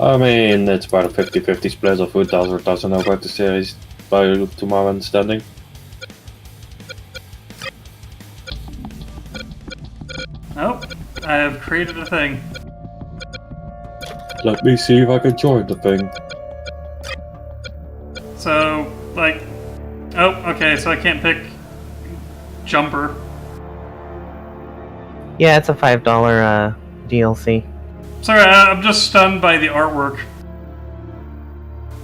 I mean, it's about a 50-50 split of who does or doesn't know about the series to my understanding. Oh, I have created a thing. Let me see if I can join the thing. So, like... Oh, okay, so I can't pick... Jumper. Yeah, it's a $5 DLC. Sorry, I'm just stunned by the artwork.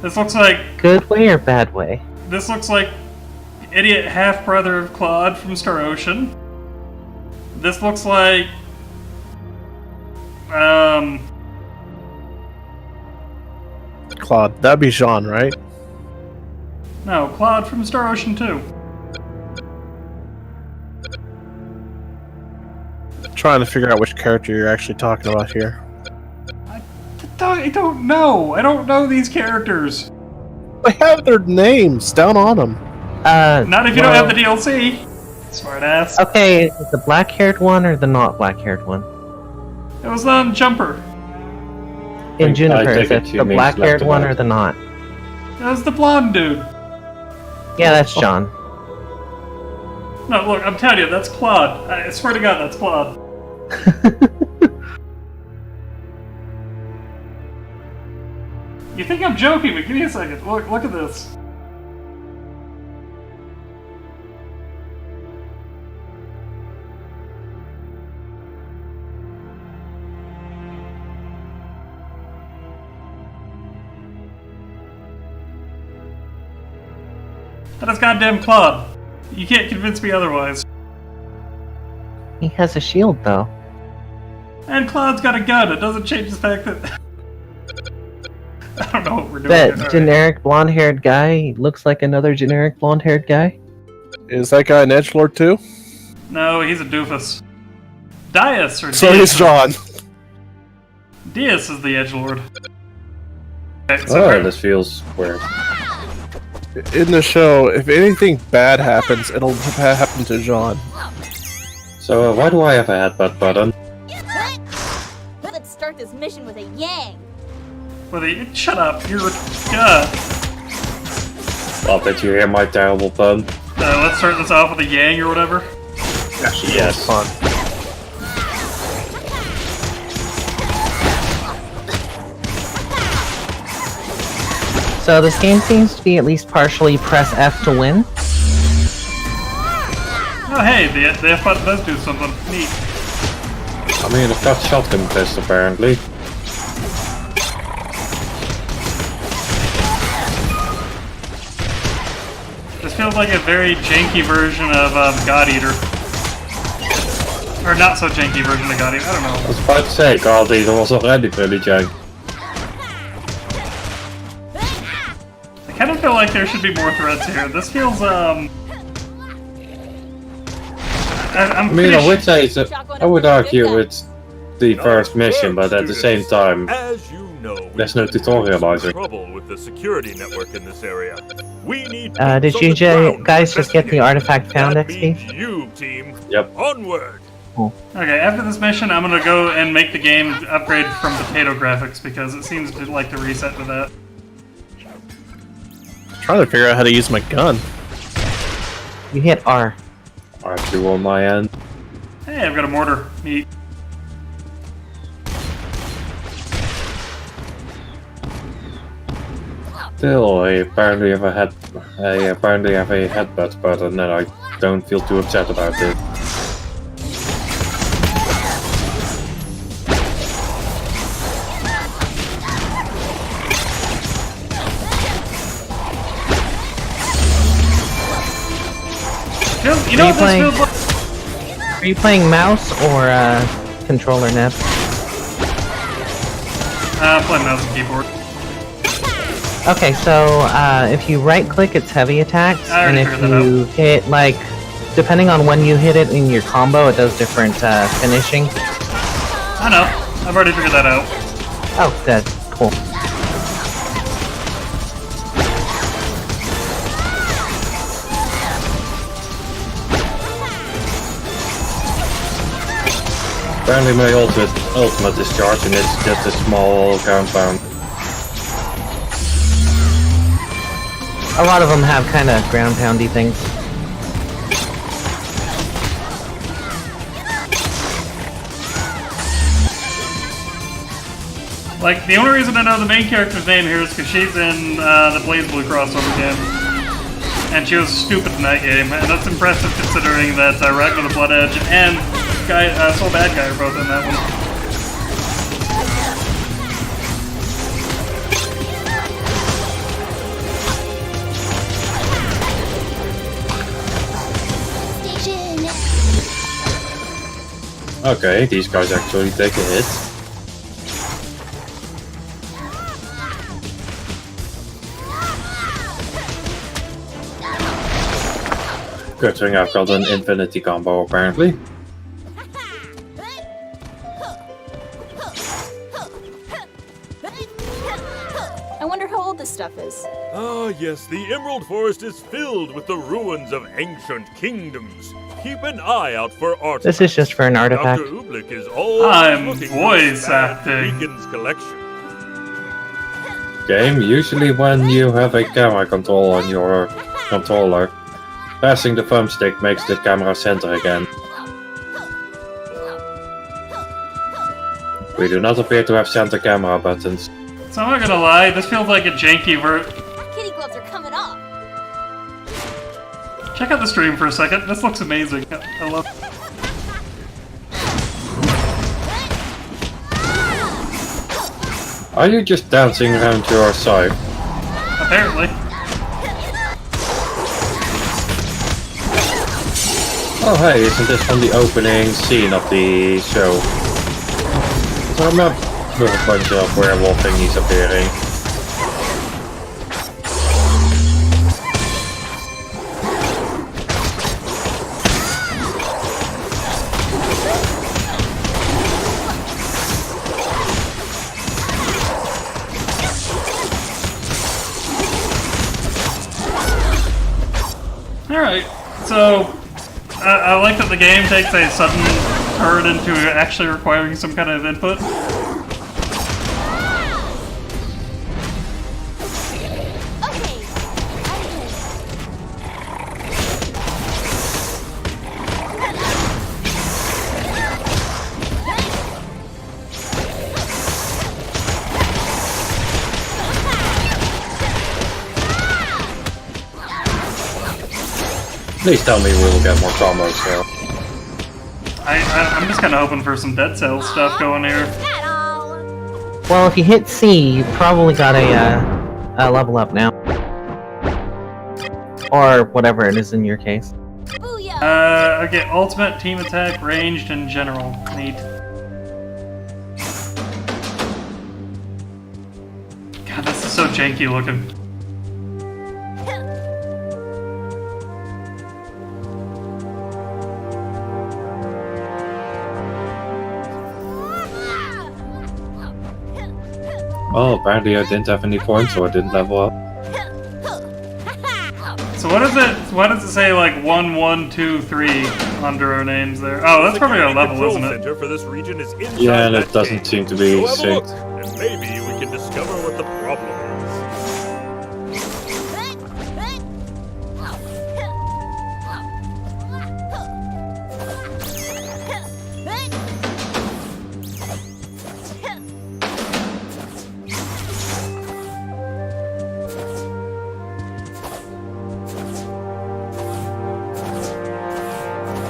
This looks like... Good way or bad way? This looks like... Idiot half-brother of Claude from Star Ocean. This looks like... Claude, that'd be Jean, right? No, Claude from Star Ocean 2. Trying to figure out which character you're actually talking about here. I don't know. I don't know these characters. They have their names down on them. Not if you don't have the DLC. Smartass. Okay, is it the black-haired one or the not black-haired one? It was on Jumper. In Juniper, is it the black-haired one or the not? It was the blonde dude. Yeah, that's John. No, look, I'm telling you, that's Claude. I swear to God, that's Claude. You think I'm joking, but give me a second. Look at this. That is goddamn Claude. You can't convince me otherwise. He has a shield, though. And Claude's got a gun. It doesn't change the fact that... I don't know what we're doing. That generic blonde-haired guy looks like another generic blonde-haired guy? Is that guy an edgelord too? No, he's a doofus. Dias, or So Dias. he's Jean. Dias is the edgelord. Okay, Oh, this feels weird. In the show, if anything bad happens, it'll happen to Jean. So, why do I have a headbutt button? Let's start this mission with a yang. Shut up, you're... I'll bet you hear my terrible pun. let's start this off with a yang or whatever. Yes. Fun. So this game seems to be at least partially press F to win. Oh hey, the F button does do something neat. I mean, I've got shotgun fist apparently. This feels like a very janky version of God Eater. Or not so janky version of God Eater, I don't know. I was about to say, God Eater was already pretty jank. I kind of feel like there should be more threats here. This feels, I mean, I would say I would argue it's the first mission, but at the same time, as you know, there's no tutorializer. Trouble with the security network in this area. We need Did you guys just get the artifact found that XP? means you, team. Yep. Onward. Okay, after this mission, I'm gonna go and make the game upgrade from potato graphics because it seems to like to reset to that. Trying to figure out how to use my gun. You hit R. R2 on my end. Hey, I've got a mortar. Neat. Still, I apparently have a headbutt button, and I don't feel too upset about it. You know what this feels like? Are you playing mouse or controller, Neb? Playing mouse and keyboard. Okay, so if you right-click, it's heavy attacks, I and already if figured that you hit, like, depending on when you hit it in your combo, it does different finishing. I know. I've already figured that out. Oh, good. Cool. Apparently my ultimate discharge, and it's just a small compound. A lot of them have kind of ground poundy things. Like, the only reason I know the main character's name here is because she's in the Blaze Blue crossover game. And she was stupid in that game, and that's impressive considering that Ragnar the Blood Edge and Soul Bad Guy are both in that one. Okay, these guys actually take a hit. Good thing I've got an infinity combo apparently. I wonder how old this stuff is. Ah, yes, the Emerald Forest is filled with the ruins of ancient kingdoms. Keep an eye out for art. This is just for an artifact. Dr. Oobleck is always I'm looking voice for Sad acting. Beacon's collection. Game, usually when you have a camera control on your controller, passing the thumbstick makes the camera center again. We do not appear to have center camera buttons. So I'm not gonna lie, this feels like a janky Kitty gloves are coming off. Check out the stream for a second. This looks amazing. I love it. Are you just dancing around your side? Apparently. Oh hey, isn't this from the opening scene of the show? So I'm up with a bunch of werewolf thingies appearing. Alright, so I like that the game takes a sudden turn into actually requiring some kind of input. Please tell me we'll get more combos now. I'm just kind of hoping for some Dead Cells stuff going here. Well, if you hit C, you probably got a level up now. Or whatever it is in your case. Okay, ultimate, team attack, ranged, and general. Neat. God, this is so janky looking. Oh, apparently I didn't have any points, so I didn't level up. So what is it? Why does it say like 1, 1, 2, 3 under our names there? Oh, that's probably our level, isn't it? Center for this region is inside Yeah, and that it doesn't cave. seem to be Go have a look, synced. and maybe we can discover what the problem is.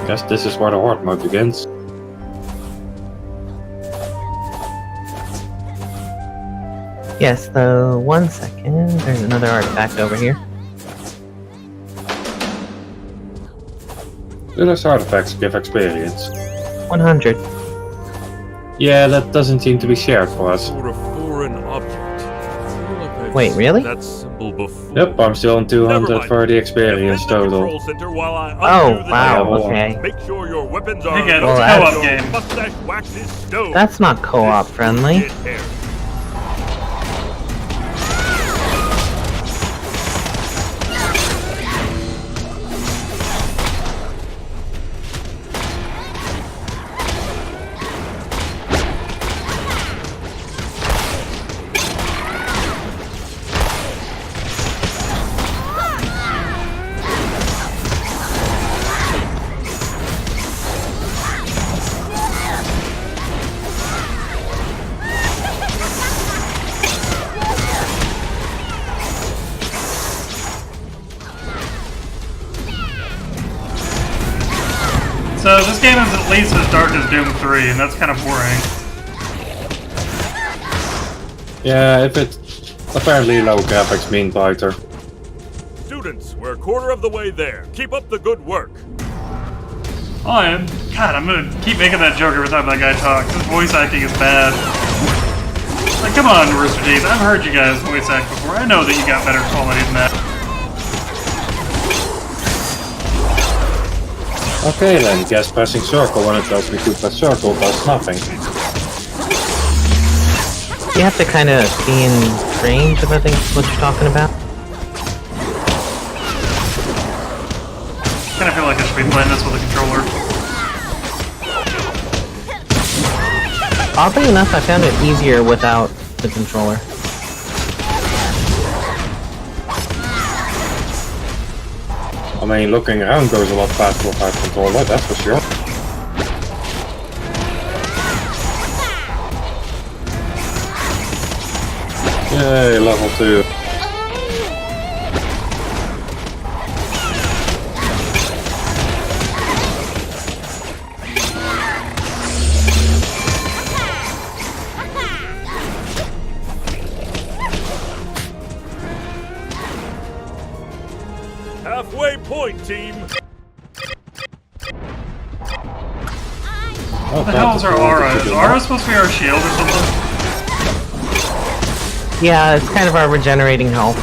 Guess this is where the horde mode begins. Yes, though, 1 second. There's another artifact over here. Do those artifacts give experience? 100. Yeah, that doesn't seem to be shared for us. Or a foreign object. I feel like I've Wait, seen really? That symbol before. Yep, I'm still on Never 200 mind. for the experience Defend the total. control center while I Oh, undo the wow, dam. okay. Make sure your weapons are Again, Well, it's a that's- co-op your game. mustache wax is stone. That's not co-op This friendly. get hairy. So this game is at least as dark as Doom 3, and that's kind of boring. Yeah, if it's a fairly low graphics mean fighter. Students, we're a quarter of the way there. Keep up the good work. Oh, God, I'm gonna keep making that joke every time that guy talks. His voice acting is bad. Like, come on, Rooster Teeth, I've heard you guys voice act before. I know that you got better quality than that. Okay then, guess pressing circle when it tells me to press circle does nothing. You have to kind of be in range of, I think, what you're talking about. I kind of feel like I should be playing this with a controller. Oddly enough, I found it easier without the controller. I mean, looking around goes a lot faster without controller, that's for sure. Yay, level 2. Halfway point, team. What the hell is our aura? Is aura supposed to be our shield or something? Yeah, it's kind of our regenerating health.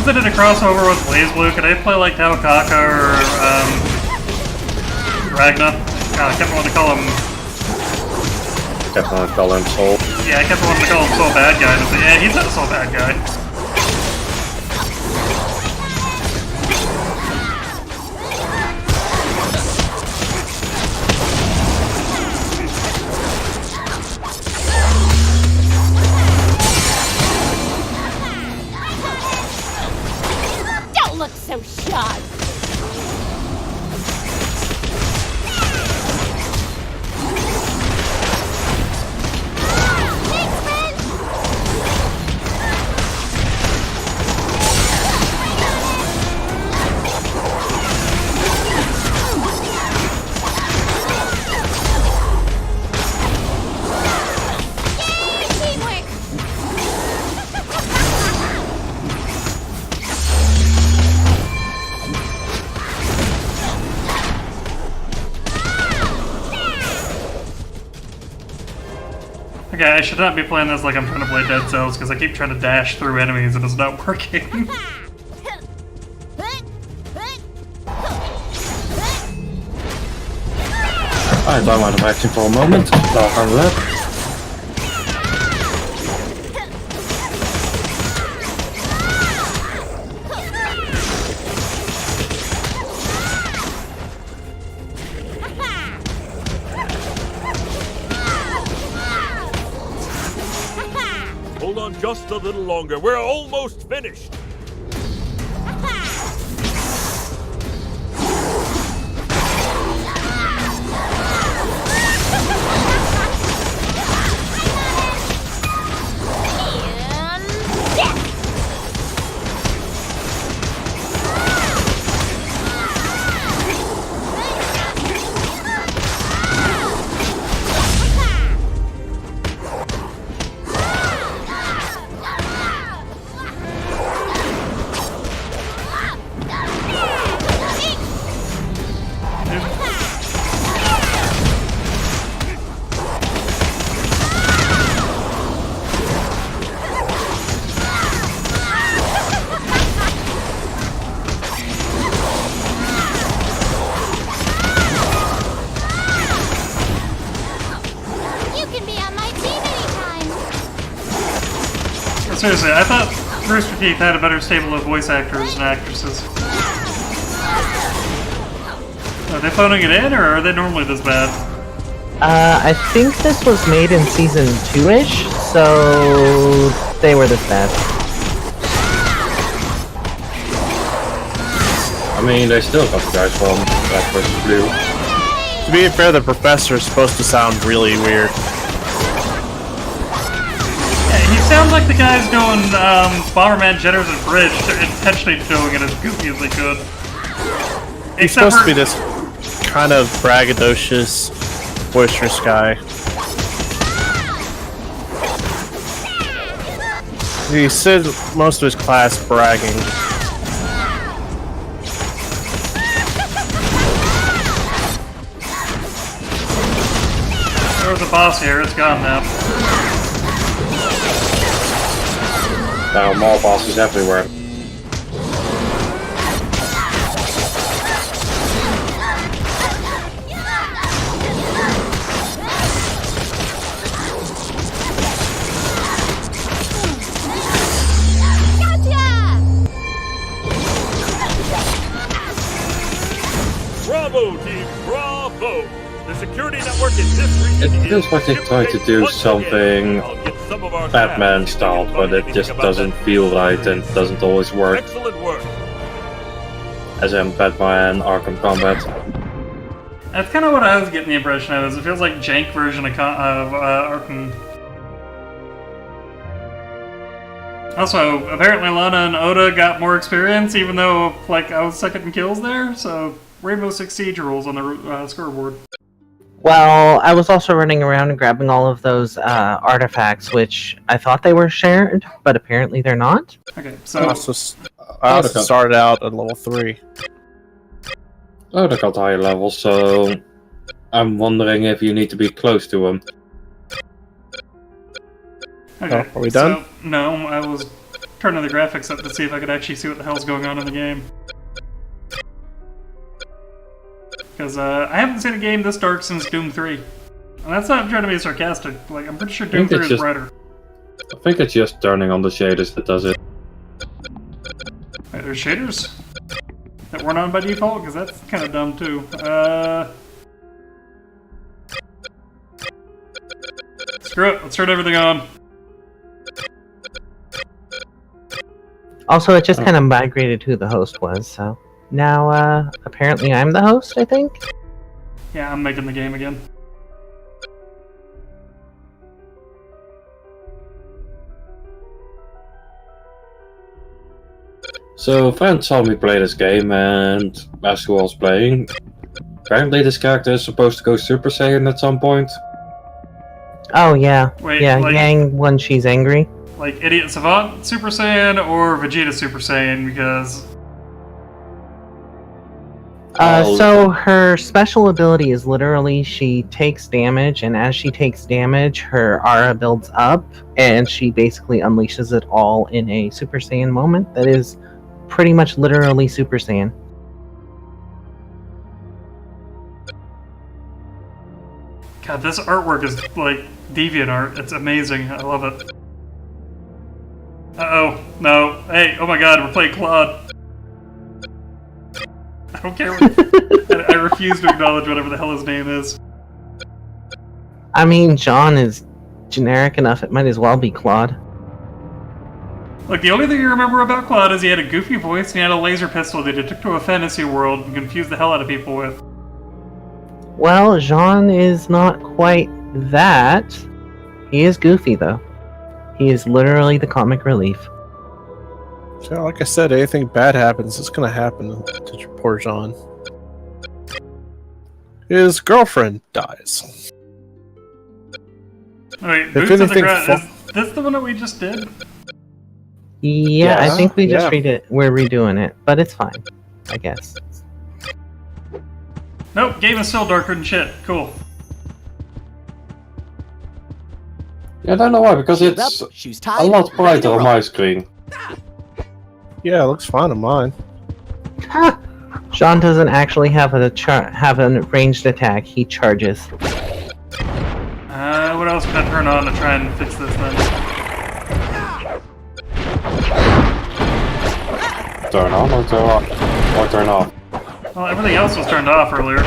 Since I did a crossover with BlazBlue, could I play like Taokaka or Ragna? God, I kept wanting to call him. Kept on calling him Soul. Yeah, I kept wanting to call him Soul Bad Guy. And yeah, he's not a Soul Bad Guy. Don't look so shy. Okay, I should not be playing this like I'm trying to play Dead Cells, because I keep trying to dash through enemies and it's not working. I don't mind of action for a moment. I'll handle that. Hold on just a little longer. We're almost finished. Seriously, I thought Rooster Teeth had a better stable of voice actors and actresses. Are they phoning it in, or are they normally this bad? I think this was made in season 2-ish, so they were this bad. I mean, they still got the guys from Black vs. Blue. To be fair, the professor is supposed to sound really weird. Yeah, he sounds like the guy's doing Bomberman Jetters and Bridge, intentionally doing it as goofy as they could. He's supposed to be this kind of braggadocious, boisterous guy. He said most of his class bragging. There was a boss here, it's gone now. Now, more bosses everywhere. Bravo, team, bravo! The security network in this region It feels like they try to do something Batman style, but it just doesn't feel right and doesn't always work. Excellent work. As in Batman Arkham Combat. That's kind of what I was getting the impression of, is it feels like jank version of Arkham. Also, apparently Lana and Oda got more experience, even though, like, I was second in kills there, so Rainbow Six Siege rules on the scoreboard. Well, I was also running around and grabbing all of those artifacts, which I thought they were shared, but apparently they're not. Okay, I so... also started out at level 3. Oh, they got higher levels, so I'm wondering if you need to be close to them. Okay, are we done? So, no, I was turning the graphics up to see if I could actually see what the hell's going on in the game. Because I haven't seen a game this dark since Doom 3. And that's not trying to be sarcastic. Like, I'm pretty sure Doom 3 is brighter. I think it's just turning on the shaders that does it. Wait, there's shaders that weren't on by default? Because that's kind of dumb, too. Screw it, let's turn everything on. Also, it just kind of migrated who the host was, so... Now, apparently I'm the host, I think? Yeah, I'm making the game again. So, fans saw me play this game, and as who I was playing, apparently this character is supposed to go Super Saiyan at some point. Oh, yeah. Wait, yeah, like- Yang when she's angry. Like, Idiot Savant Super Saiyan or Vegeta Super Saiyan, because... So her special ability is literally she takes damage, and as she takes damage, her aura builds up, and she basically unleashes it all in a Super Saiyan moment that is pretty much literally Super Saiyan. God, this artwork is, like, deviant art. It's amazing. I love it. Uh-oh. No. Hey, oh my god, we're playing Claude. I don't care what... I refuse to acknowledge whatever the hell his name is. I mean, John is generic enough, it might as well be Claude. Look, the only thing you remember about Claude is he had a goofy voice and he had a laser pistol that he took to a fantasy world and confused the hell out of people with. Well, Jean is not quite that. He is goofy, though. He is literally the comic relief. So, like I said, anything bad happens, it's gonna happen to poor Jean. His girlfriend dies. Wait, If Boots on the anything Ground, is this the one that we just did? Yeah, I think we just yeah. we're redoing it, but it's fine, I guess. Nope, game is still darker than shit. Cool. Yeah, I don't know why, because it's a lot brighter on my screen. Yeah, it looks fine on mine. Ha! Jean doesn't actually have a ranged attack, he charges. What else can I turn on to try and fix this then? Turn on or turn off? Or turn off? Well, everything else was turned off earlier.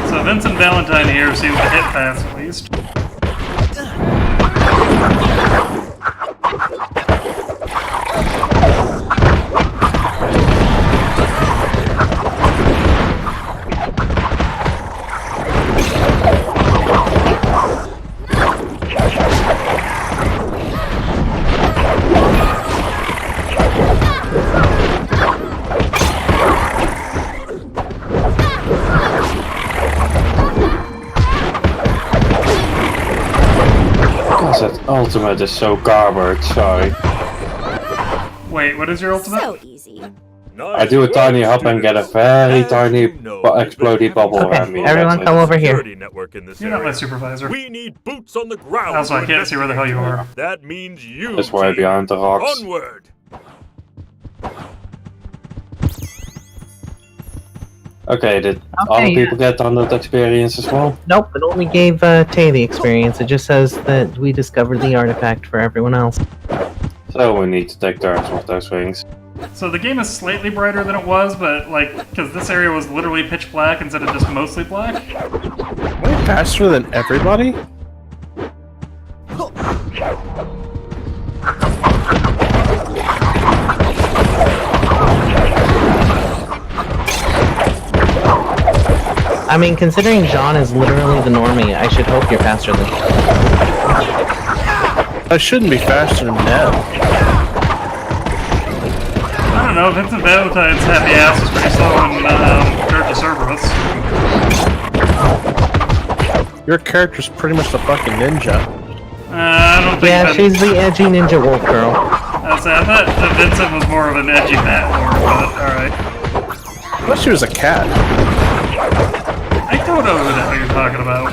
So Vincent Valentine here seems to hit fast at least. That ultimate is so garbage, sorry. Wait, what is your ultimate? So easy. I do a tiny hop and get a very tiny explodey bubble around me. Everyone come over here. You're not my supervisor. We need boots on the ground. Also, I can't see where the hell you are. That means you. That's way behind the rocks. Onward. Okay, did other people get download experience as well? Nope, it only gave Tay the experience. It just says that we discovered the artifact for everyone else. So we need to take turns with those things. So the game is slightly brighter than it was, but like, because this area was literally pitch black instead of just mostly black. Am I faster than everybody? I mean, considering John is literally the normie, I should hope you're faster than him. I shouldn't be faster than Ned. I don't know, Vincent Valentine's happy ass is pretty slow in compared to Cerberus. Your character's pretty much the fucking ninja. I don't think Yeah, she's the edgy ninja wolf girl. I thought that Vincent was more of an edgy fat lord, but alright. I thought she was a cat. I don't know who the hell you're talking about.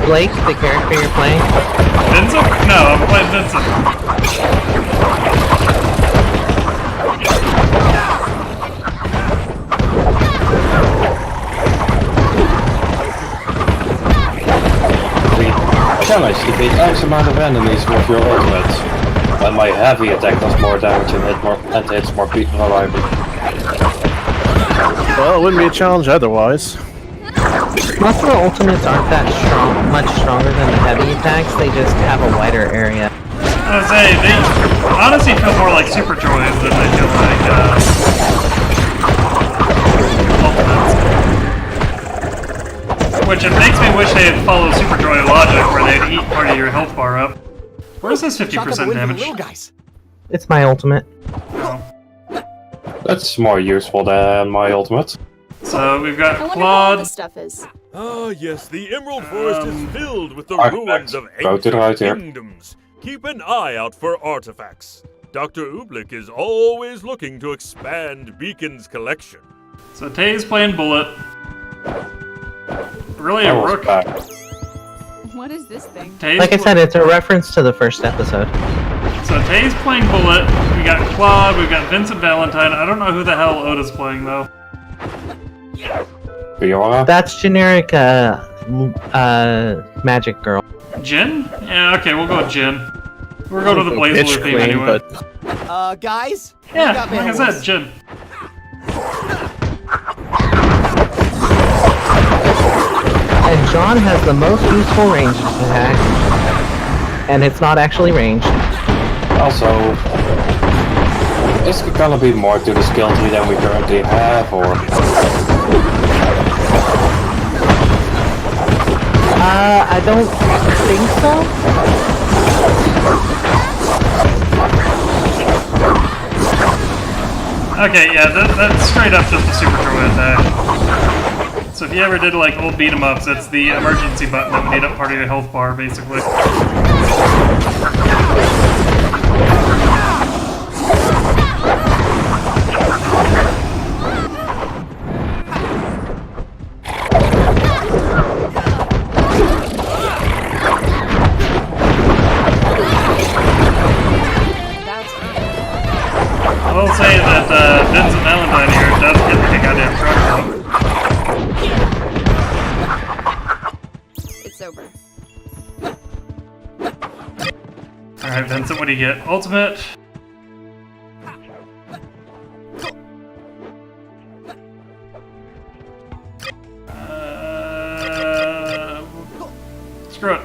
Blake, the character you're playing? Vincent? No, I'm playing Vincent. Challenge, defeat X amount of enemies with your ultimate. When my heavy attack does more damage and hits more people reliably. Well, it wouldn't be a challenge otherwise. Most of the ultimates aren't that strong, much stronger than the heavy attacks, they just have a wider area. I was say, they honestly feel more like Super Joys than they feel like, ultimates. Which it makes me wish they'd follow Super Joy logic, where they'd eat part of your health bar up. Where's this 50% damage? It's my ultimate. Oh. That's more useful than my ultimate. So we've got I wonder what all Claude. this stuff is. Ah, yes, the Emerald Forest is filled with the Artifacts. ruins of Go to the right ancient here. kingdoms. Keep an eye out for artifacts. Dr. Ooblik is always looking to expand Beacon's collection. So Tay's playing Bullet. Really I a was rook. back. What is this thing? Tay's Like I said, it's a reference to the first episode. So Tay's playing Bullet. We got Claude. We've got Vincent Valentine. I don't know who the hell Oda's playing though. Fiora? That's generic, magic girl. Jin? Yeah, okay, we'll go with Jin. We're going to the Blaze Bitch Blue theme queen, anyway. but Guys? Yeah, like I said, Jin. And John has the most useful ranged attack. And it's not actually ranged. Also, is there gonna be more to the skill tree than we currently have, or? I don't think so. Okay, yeah, that's straight up just a Super Joy attack. So if you ever did like old beat 'em ups, it's the emergency button that would eat up part of your health bar, basically. I will say that Vincent Valentine here does get the goddamn truck though. It's over. do you get? Ultimate. Screw it.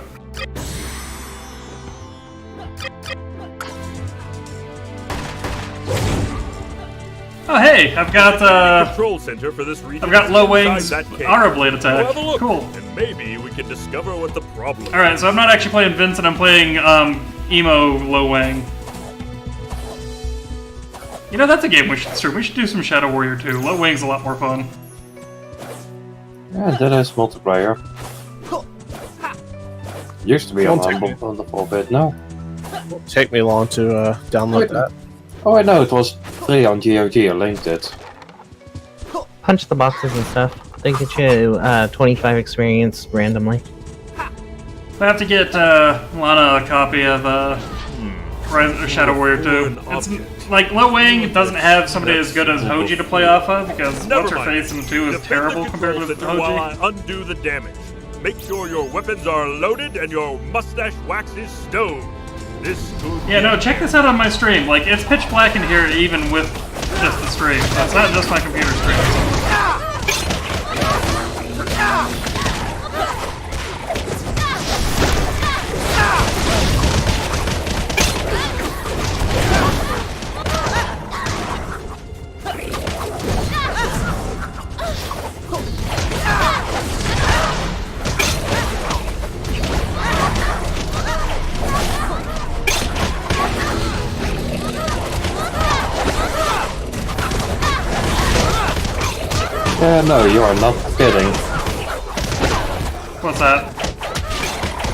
Oh hey, I've got control center for this region. I've got low wings Inside that cave. aura blade attack. We'll have a look, Cool. and maybe we can discover what the problem is. Alright, so I'm not actually playing Vincent, I'm playing Emo Low Wang. You know, that's a game we should stream. We should do some Shadow Warrior 2. Low Wang's a lot more fun. Yeah, that is multiplayer. Used to be on the 4-bit, no? Take me long to download that. Oh, I know, it was free on GOG, I linked it. Punch the boxes and stuff. They get you 25 experience randomly. I have to get Lana a copy of Shadow Warrior 2. It's like Low Wang doesn't have somebody as good as Hoji to play off of because what's her face in 2 is terrible compared with while I Hoji. undo the damage. Make sure your weapons are loaded and your mustache wax is stoned. This could Yeah, no, check this out on my stream. Like, it's pitch black in here even with just the stream. It's not just my computer stream. Yeah, no, you are not kidding What's that?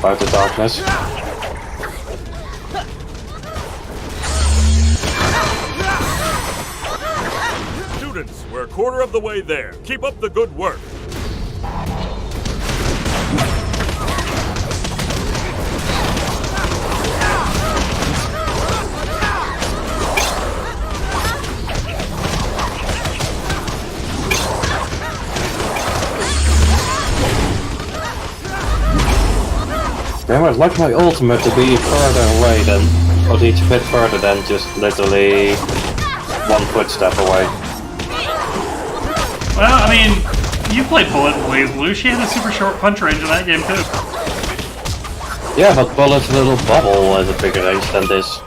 about the darkness. Students, we're a quarter of the way there. Keep up the good work. Damn, I'd like my ultimate to be further away than, or a bit further than just literally 1 footstep away. Well, I mean, you played Bullet in Blaze Blue. She had a super short punch range in that game, too. Yeah, but Bullet's little bubble has a bigger range than this.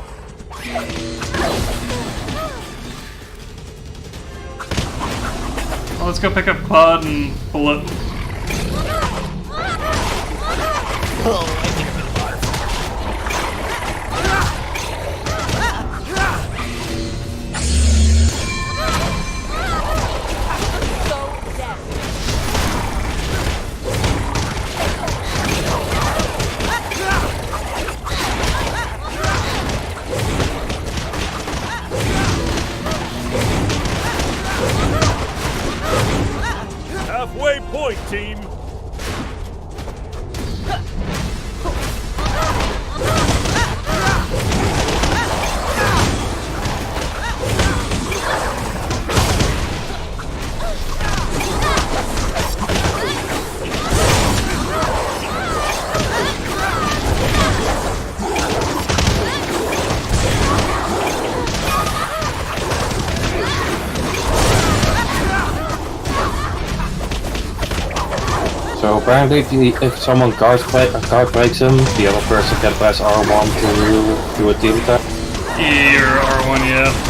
Well, let's go pick up Claude and Bullet. Halfway point, team. So apparently if someone guard breaks him, the other person can press R1 to do a team attack. E or R1, yeah.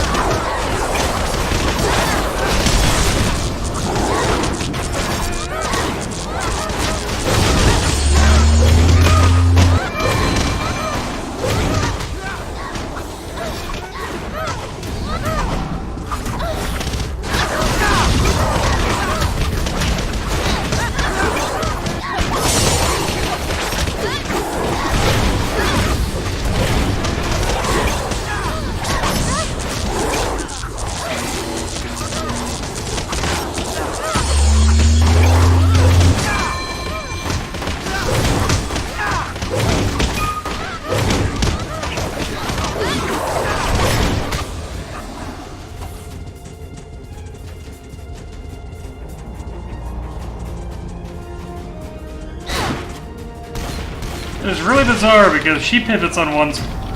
It was really bizarre because she pivots on one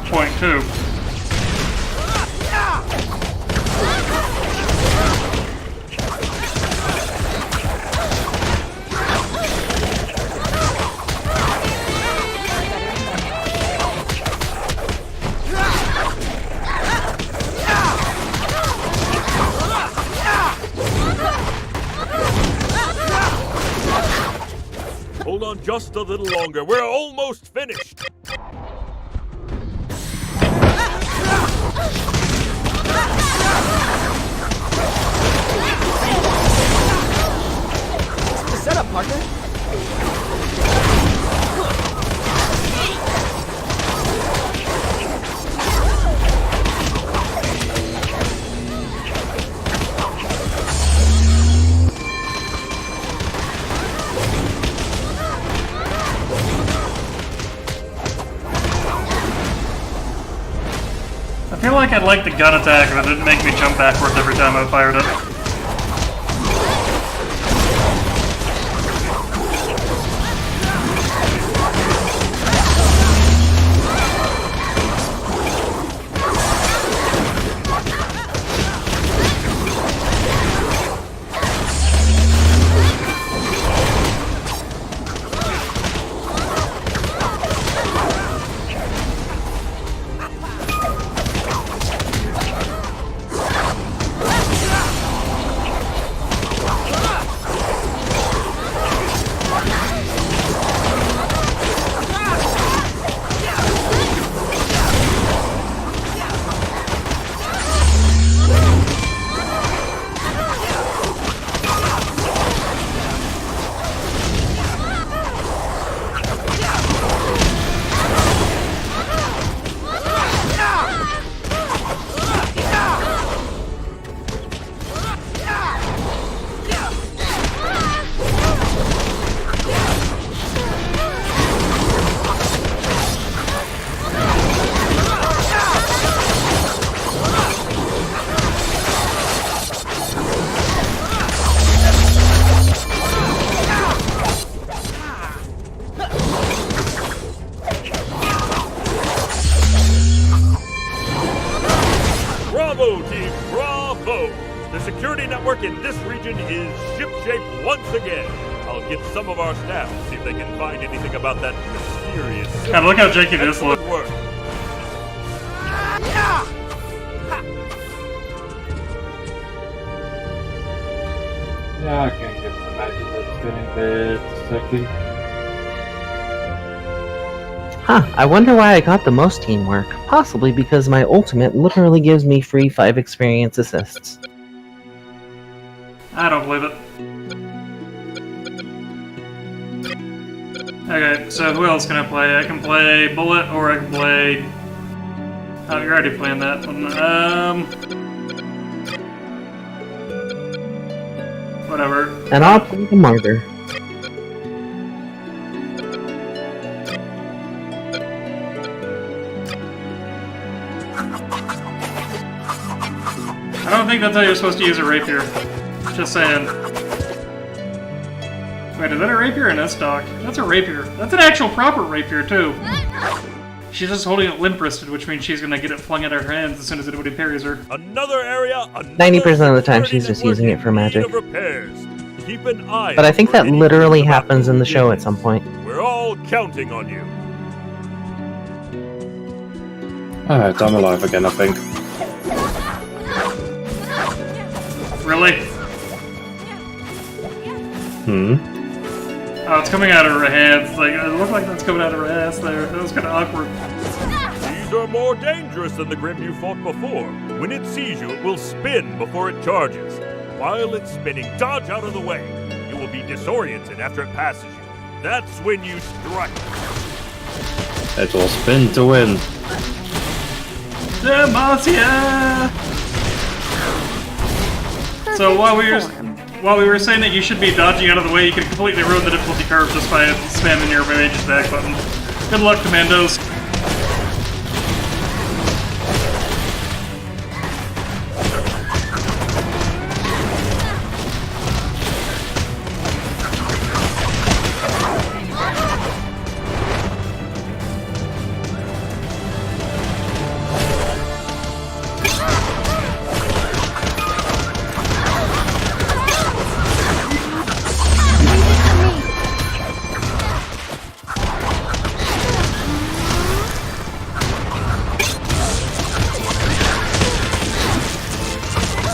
point too. Hold on just a little longer. We're almost finished. The setup, partner. I feel like I'd like the gun attack, but it didn't make me jump backwards every time I fired it. Bravo, team, bravo! The security network in this region is shipshape once again. I'll get some of our staff to see if they can find anything about that mysterious... God, look how janky this looks. Work. Yeah, I can't get the magic that's spinning there. Exactly. Huh, I wonder why I got the most teamwork. Possibly because my ultimate literally gives me free 5 experience assists. I don't believe it. Okay, so who else can I play? I can play Bullet, or I can play... Oh, you're already playing that one. Whatever. And I'll play the Martyr. I don't think that's how you're supposed to use a rapier. Just saying. Wait, is that a rapier or an S-Stock? That's a rapier. That's an actual proper rapier, too. She's just holding it limp-wristed, which means she's gonna get it flung at her hands as soon as anybody parries her. Another area, 90% of the time she's just using it for magic. Keep an eye But I think out that for any literally clues about happens in the who show did at some point. it. We're all counting on you. Alright, I'm alive again, I think. Really? Oh, it's coming out of her hands. Like, it looked like that's coming out of her ass there. That was kind of awkward. These are more dangerous than the Grimm you fought before. When it sees you, it will spin before it charges. While it's spinning, dodge out of the way. You will be disoriented after it passes you. That's when you strike. It will spin to win. Demacia! So while we were saying that you should be dodging out of the way, you can completely ruin the difficulty curve just by spamming your mage's back button. Good luck, commandos.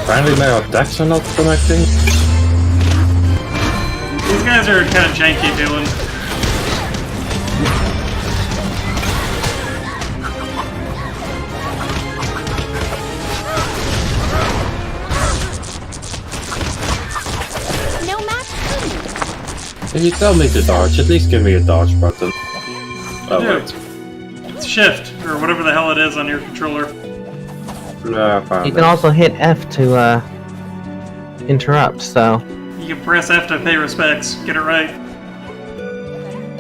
Apparently my attacks are not connecting. These guys are kind of janky feeling. If you tell me to dodge, at least give me a dodge button. Oh, Yeah. wait. It's shift, or whatever the hell it is on your controller. No, I found You it. can also hit F to interrupt, so... You can press F to pay respects. Get it right.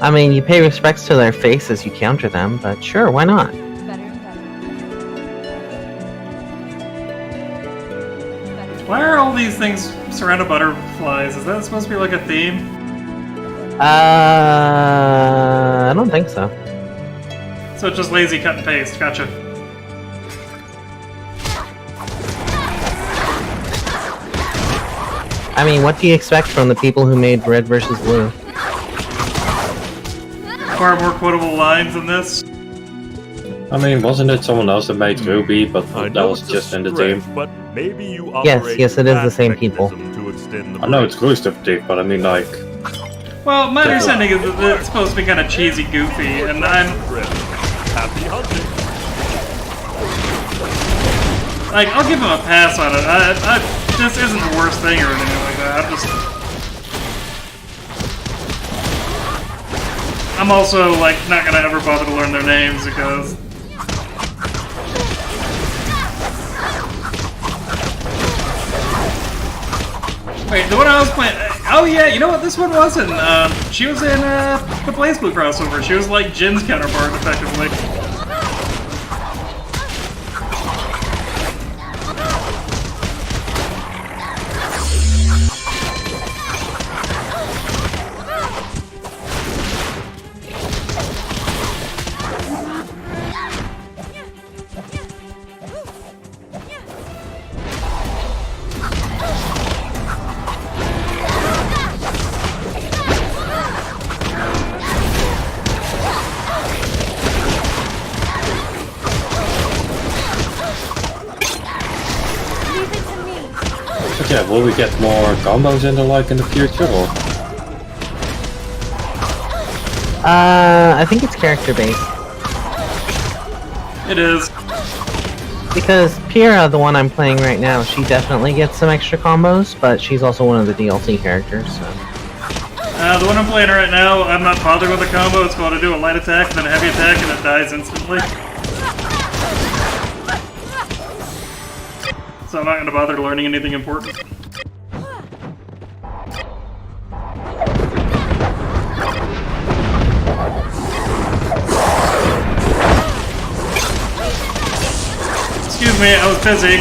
I mean, you pay respects to their face as you counter them, but sure, why not? Better and better. Why are all these things surrounded by butterflies? Is that supposed to be like a theme? I don't think so. So it's just lazy cut and paste. Gotcha. I mean, what do you expect from the people who made Red vs. Blue? Far more quotable lines than this. I mean, wasn't it someone else that made RWBY, but I that know was it's a just in the stretch, team? but maybe you Yes, operate yes, it is the that same people. mechanism to extend the I know bridge. it's Gustav Dick, but I mean, like... Well, my understanding is that it's supposed to be kind of cheesy, goofy, and Happy hunting. like, I'll give him a pass on it. This isn't the worst thing or anything like that. I'm also, like, not gonna ever bother to learn their names because... Wait, the one I was playing... Oh yeah, you know what this one wasn't? She was in, the Blaze Blue crossover. She was like Jin's counterpart, effectively. But yeah, will we get more combos in the like in the future, or? I think it's character based. It is. Because Pyrrha, the one I'm playing right now, she definitely gets some extra combos, but she's also one of the DLC characters, so... The one I'm playing right now, I'm not bothered with the combo. It's called to do a light attack, then a heavy attack, and it dies instantly. So I'm not going to bother learning anything important. Excuse me, I was busy.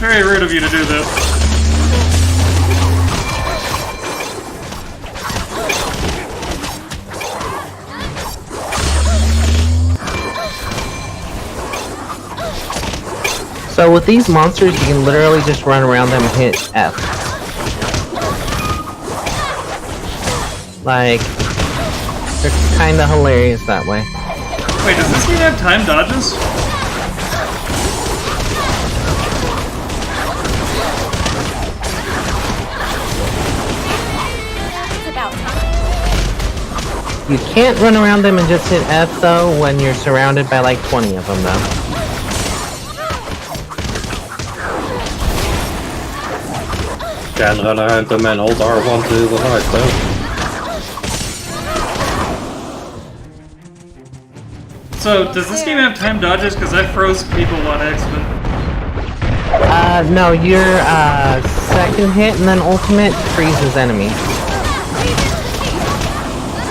Very rude of you to do this. So with these monsters, you can literally just run around them and hit F. Like, they're kinda hilarious that way. Wait, does this game have time dodges? It's about time. You can't run around them and just hit F though when you're surrounded by like 20 of them though. Can run around them and hold R1 to the right, though. So, does this game have time dodges? Because I froze people on accident. No, your second hit and then ultimate freezes enemies.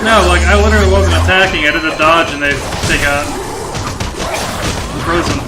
No, like, I literally wasn't attacking, I did a dodge and they got frozen.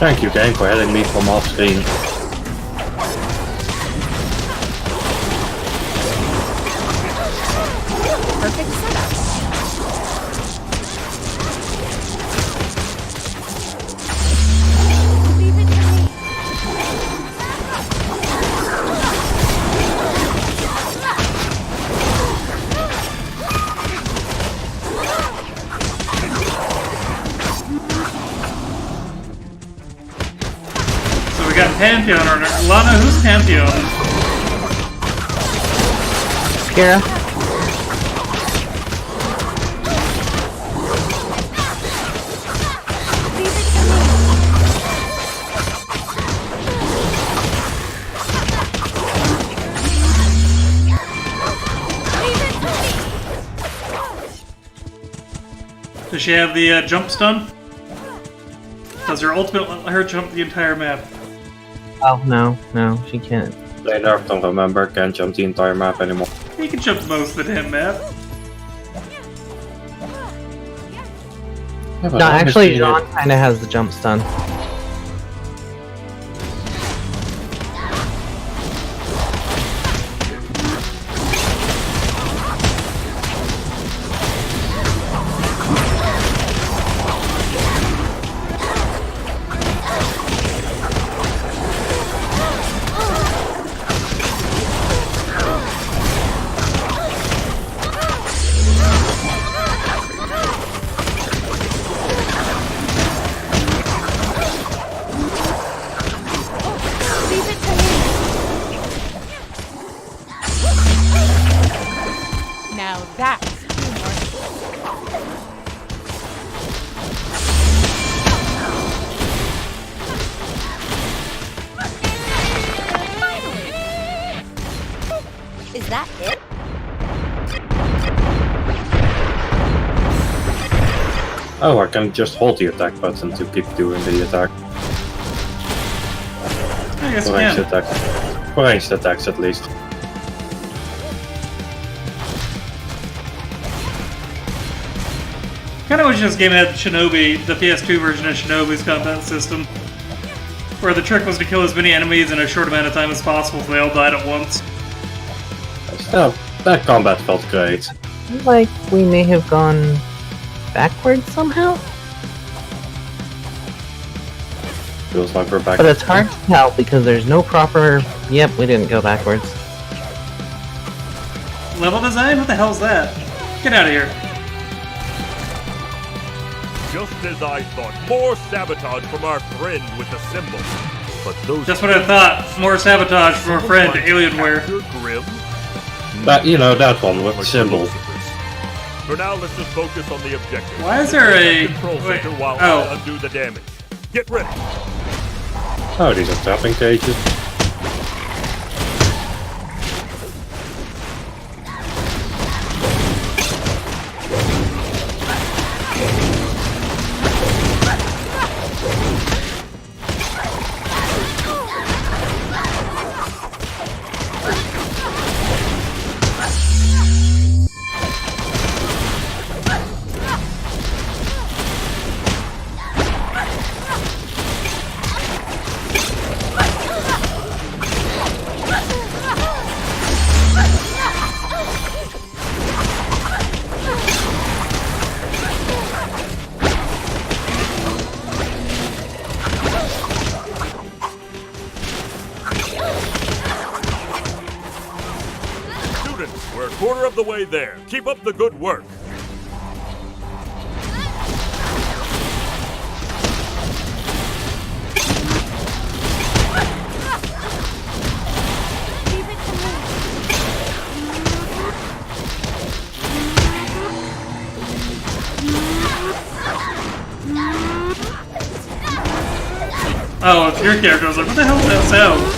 Thank you, game, for hitting me from off screen. Perfect setup. Pantheon order. Lana, who's Pantheon? Kira. Does she have the jump stun? Does her ultimate let her jump the entire map? Oh, no, she can't. They nerfed, don't remember, can't jump the entire map anymore. You can jump most of the damn map. Yeah, but No, actually, honestly, John kind of has the jump stun. Now that's humor. Is that it? Oh, I can just hold the attack button to keep doing the attack. I guess we For ranged can. attacks. For ranged attacks, at least. Kinda wish this game had Shinobi, the PS2 version of Shinobi's combat system. Where the trick was to kill as many enemies in a short amount of time as possible so they all died at once. Oh, that combat felt great. Like, we may have gone backwards somehow? Feels like we're back. But it's hard to tell because there's no proper... Yep, we didn't go backwards. Level design? What the hell's that? Get out of here. Just as I thought, more sabotage from our friend with the symbol. But those Just what I thought. More sabotage from our friend, Alienware. Grimm? That, you know, that one with the symbol. For now, let's just focus on the objective. Why is there a... Control Wait, center while oh. I undo the damage. Get ready. Oh, these are trapping cages. Students, we're a quarter of the way there. Keep up the good work. Oh, it's your character. I was like, what the hell is that sound?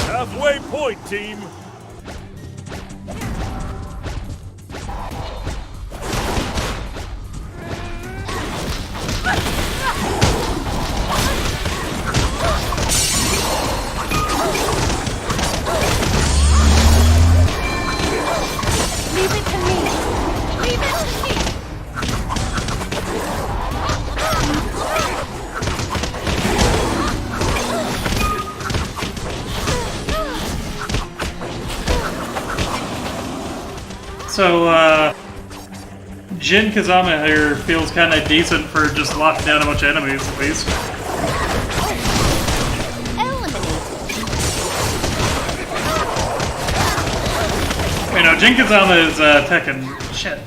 Halfway point, team. Leave it to me. Leave it to me. So, Jin Kazama here feels kind of decent for just locking down a bunch of enemies, at least. You know, Jin Kazama is Tekken. Shit.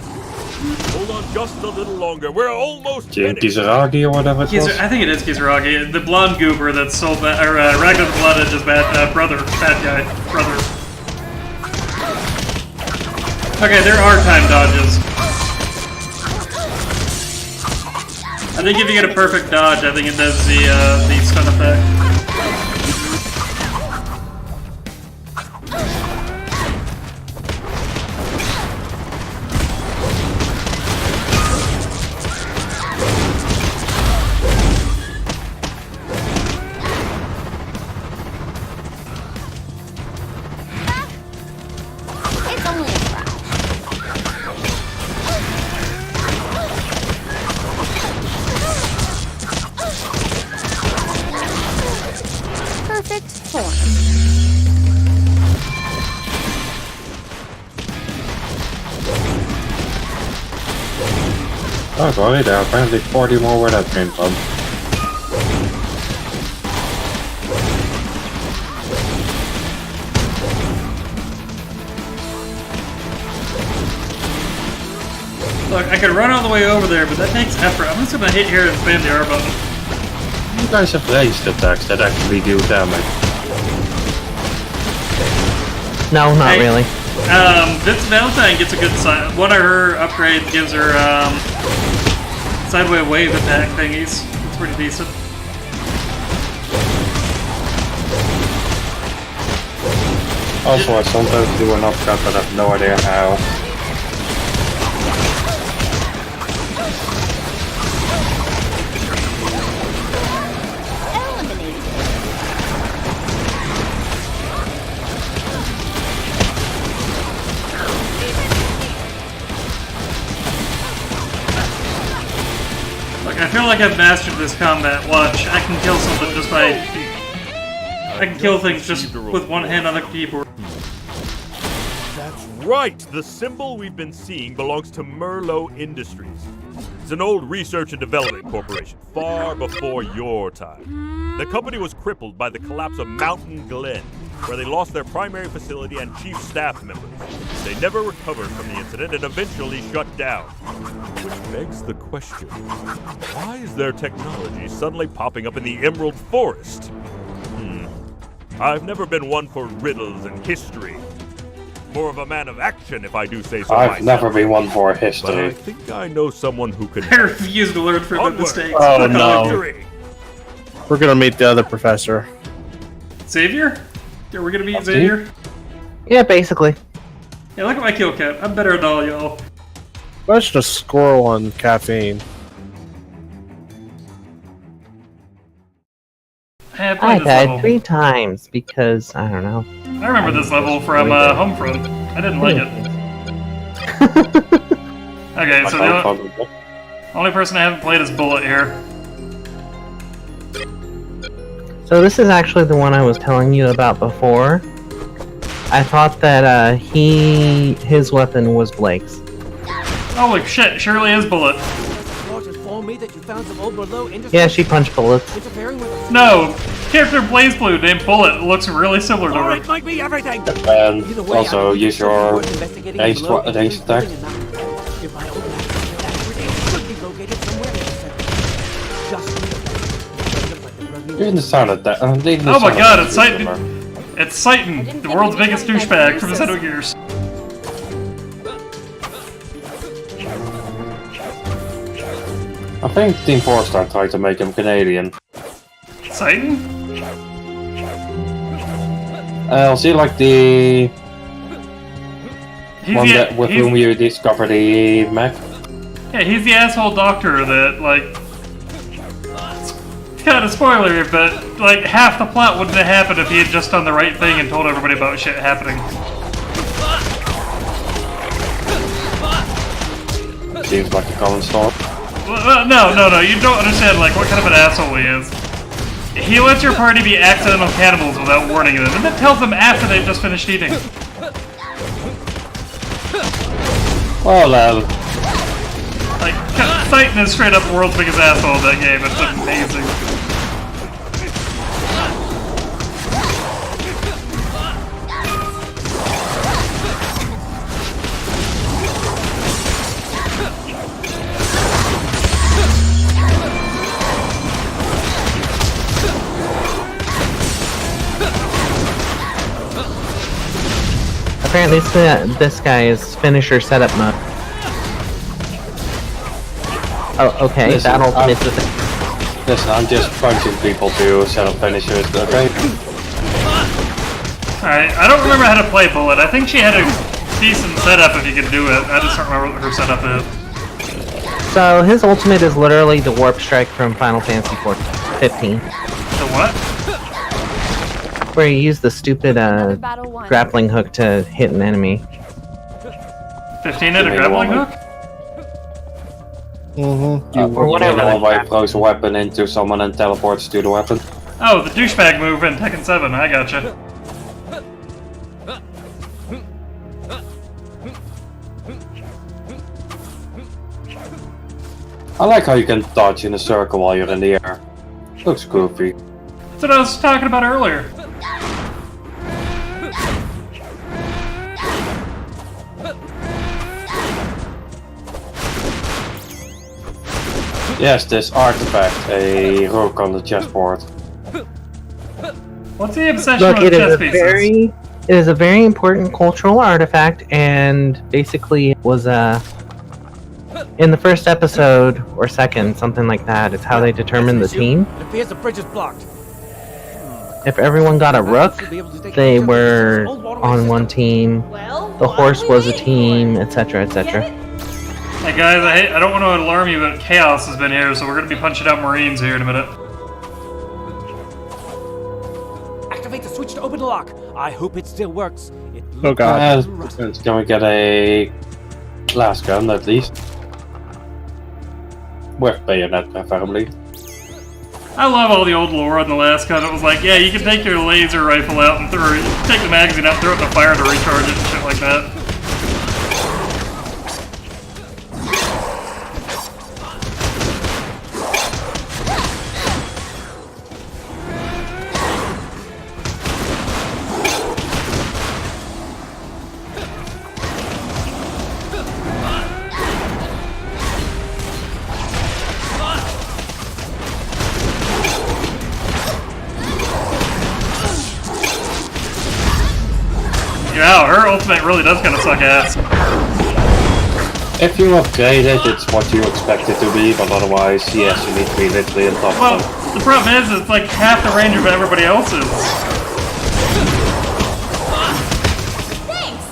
Hold on just a little longer. We're almost Jin finished. Kizaragi or whatever it was. I think it is Kizuragi, the blonde goober that's sold that, or Ragnar the Blood Edge's bad guy, brother. Okay, there are time dodges. I think if you get a perfect dodge, I think it does the stun effect. It's only a crash. Perfect form. Oh, sorry, there are apparently 40 more where that came from. Look, I could run all the way over there, but that takes effort. I'm just gonna hit here and spam the R button. You guys have ranged attacks that actually do damage. No, not Hey. really. Vince Valentine gets a good side. One of her upgrades gives her sideway wave attack thingies. It's pretty decent. Also, I sometimes do an upcut, but I have no idea how. Eliminated. Look, I feel like I've mastered this combat. Watch, I can kill something just by... I can kill things just with one hand on the keyboard. That's right! The symbol we've been seeing belongs to Merlot Industries. It's an old research and development corporation, far before your time. The company was crippled by the collapse of Mountain Glen, where they lost their primary facility and chief staff members. They never recovered from the incident and eventually shut down. Which begs the question, why is their technology suddenly popping up in the Emerald Forest? I've never been one for riddles and history. More of a man of action, if I do say so I've myself. never been one for But I history. think I know someone who can. I refuse to learn from my Onward. mistakes. Oh, Fuck no. off. Victory! We're gonna meet the other professor. Xavier? Yeah, we're gonna meet Okay. Xavier? Yeah, basically. Yeah, look at my kill count. I'm better than all y'all. Imagine a squirrel on caffeine. I have I played this died level. 3 times because, I don't know. I remember this level from Homefront. I didn't like it. Okay, so the only person I haven't played is Bullet here. So this is actually the one I was telling you about before. I thought that his weapon was Blake's. Holy shit, Shirley is Bullet. Lord informed me that you found some old Merlot industries Yeah, she punched bullets. interfering with us. No, character Blaze Blue named Bullet looks really similar to her. Alright, might be everything. And Either way, also I use your ranged attack. If my old it should be located somewhere in the center. Just Even the sound of that. Oh my god, it's Titan. It's Titan, the world's biggest douchebag from Xenogears. I think Team 4 Star tried to make him Canadian. Titan? See, like the He's one the, that with he's- whom you discover the mech. Yeah, he's the asshole doctor that, like... It's kind of spoilery, but, like, half the plot wouldn't have happened if he had just done the right thing and told everybody about shit happening. Seems like a common story. No, you don't understand, like, what kind of an asshole he is. He lets your party be accidental cannibals without warning them, and then tells them after they've just finished eating. Well, Like, Titan is straight up the world's biggest asshole in that game. It's amazing. Apparently this guy is finisher setup mode. Oh, okay, Listen, that ultimate's the thing. listen, I'm just punching people to set up finishers, okay? Alright, I don't remember how to play Bullet. I think she had a decent setup if you could do it. I just don't remember what her setup is. So his ultimate is literally the warp strike from Final Fantasy 15, The what? where you use the stupid Battle 1. grappling hook to hit an enemy. 15 at a Give me the grappling one. hook? Or whatever. The one where he throws a weapon into someone and teleports to the weapon. Oh, the douchebag move in Tekken 7. I gotcha. I like how you can dodge in a circle while you're in the air. Looks goofy. That's what I was talking about earlier. Yes, this artifact, a rook on the chessboard. What's the obsession Look, with it chess is pieces? it is a very important cultural artifact, and basically it was in the first episode or second, something like that. It's how they determined the team. It appears the bridge is blocked. If everyone got a rook, they were on one team. The horse was a team, etc., etc. Hey guys, I don't want to alarm you, but Chaos has been here, so we're gonna be punching out Marines here in a minute. Activate the switch to open the lock. I hope it still works. It Oh god. Can we get a last gun at least? With bayonet, preferably. I love all the old lore on the last gun. It was like, yeah, you can take your laser rifle out and take the magazine out, throw it in the fire to recharge it and shit like that. Wow, her ultimate really does kind of suck ass. If you upgrade it, it's what you expect it to be, but otherwise, yes, you need to be literally on top Well, of them. the problem is, it's like half the range of everybody else's. Thanks!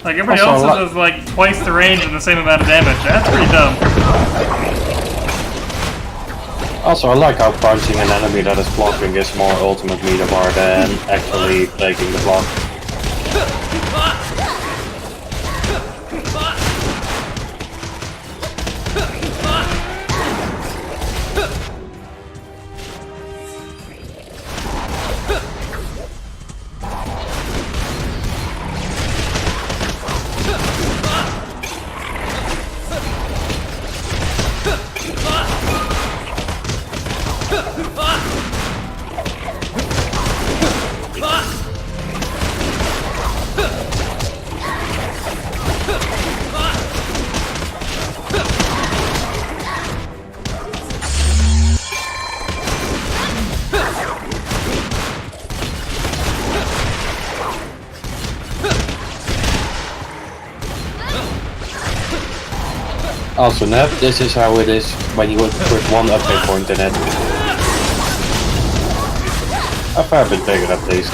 Like, everybody Also, else's is like twice the range and the same amount of damage. That's pretty dumb. Also, I like how punching an enemy that is blocking is more ultimate meter bar than actually breaking the block. Also, Neb, this is how it is when you put one upgrade point in it. A fair bit bigger at least.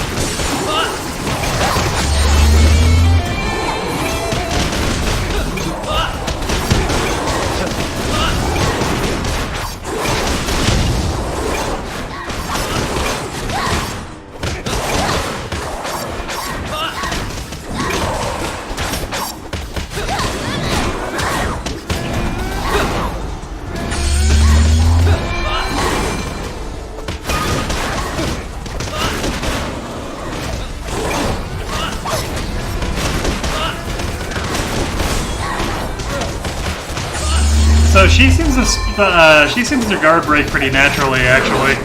So she seems to guard break pretty naturally, actually.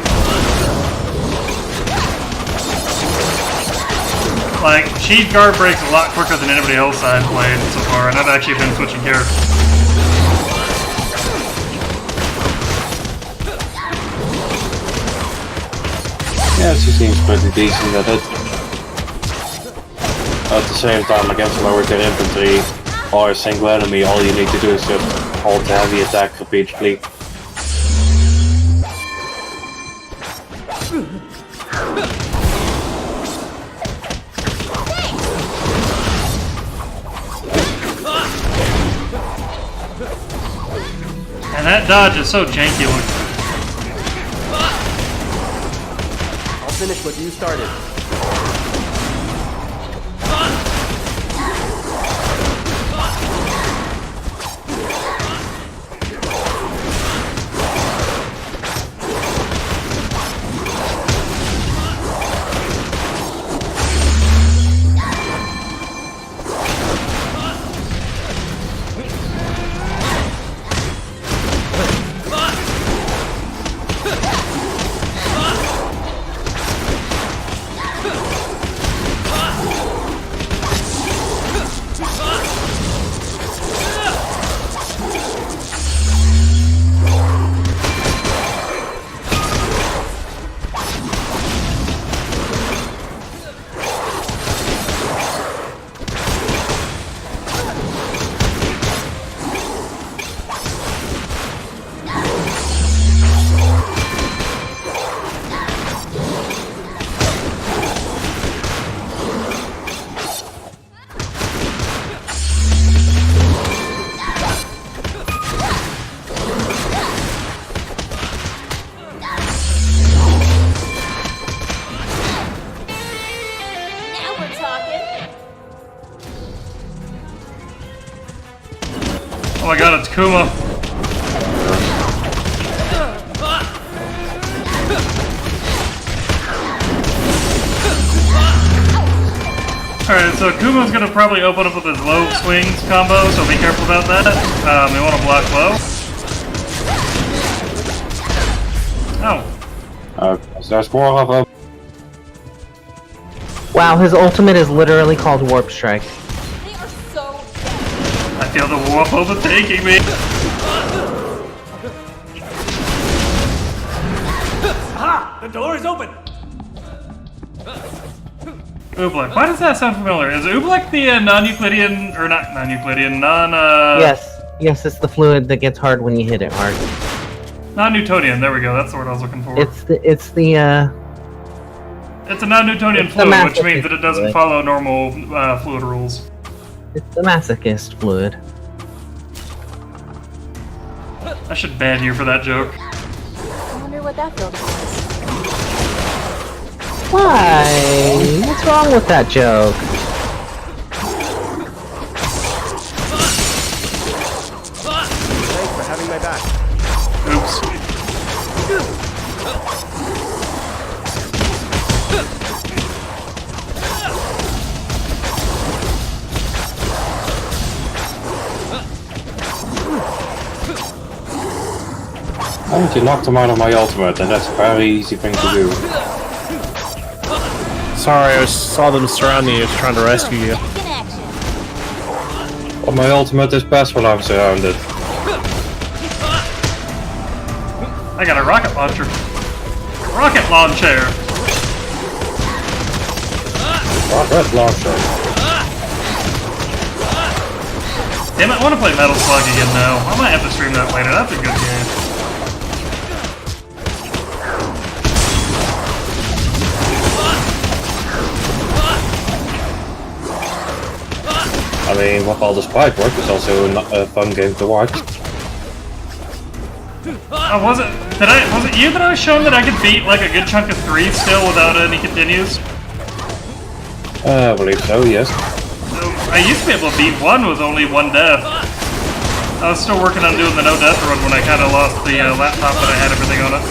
Like, she guard breaks a lot quicker than anybody else I've played so far, and I've actually been switching characters. Yeah, she seems pretty decent at it. At the same time, against lower tier infantry or a single enemy, all you need to do is just hold the heavy attack repeatedly. And that dodge is so janky looking. I'll finish what you started. Oh my god, it's Kuma. Alright, so Kuma's gonna probably open up with his low swings combo, so be careful about that. We want to block low. Oh. So there's more of them. Wow, his ultimate is literally called Warp Strike. They are so I feel the warp overtaking me. Aha! The door is open! Oobleck. Why does that sound familiar? Is Oobleck the non-Euclidean, or not non-Euclidean, Yes, it's the fluid that gets hard when you hit it hard. Non-Newtonian, there we go, that's the word I was looking for. It's a non-Newtonian it's the fluid, which means masochist that it doesn't fluid. follow normal fluid rules. It's the masochist fluid. I should ban you for that joke. I wonder what that building is. Why? What's wrong with that joke? Thanks for having my back. Oops. I need to knock them out of my ultimate, and that's a very easy thing to do. Sorry, I saw them surrounding you. I was trying to rescue you. In action. But my ultimate is best when I'm surrounded. I got a rocket launcher. Rocket launcher! Rocket launcher. Damn it, I want to play Metal Slug again now. I might have to stream that later. That's a good game. I mean, with all the sprite work, it's also a fun game to watch. Was it you that I was showing that I could beat like a good chunk of 3 still without any continues? I believe so, yes. I used to be able to beat 1 with only 1 death. I was still working on doing the no death run when I kind of lost the laptop that I had everything on it.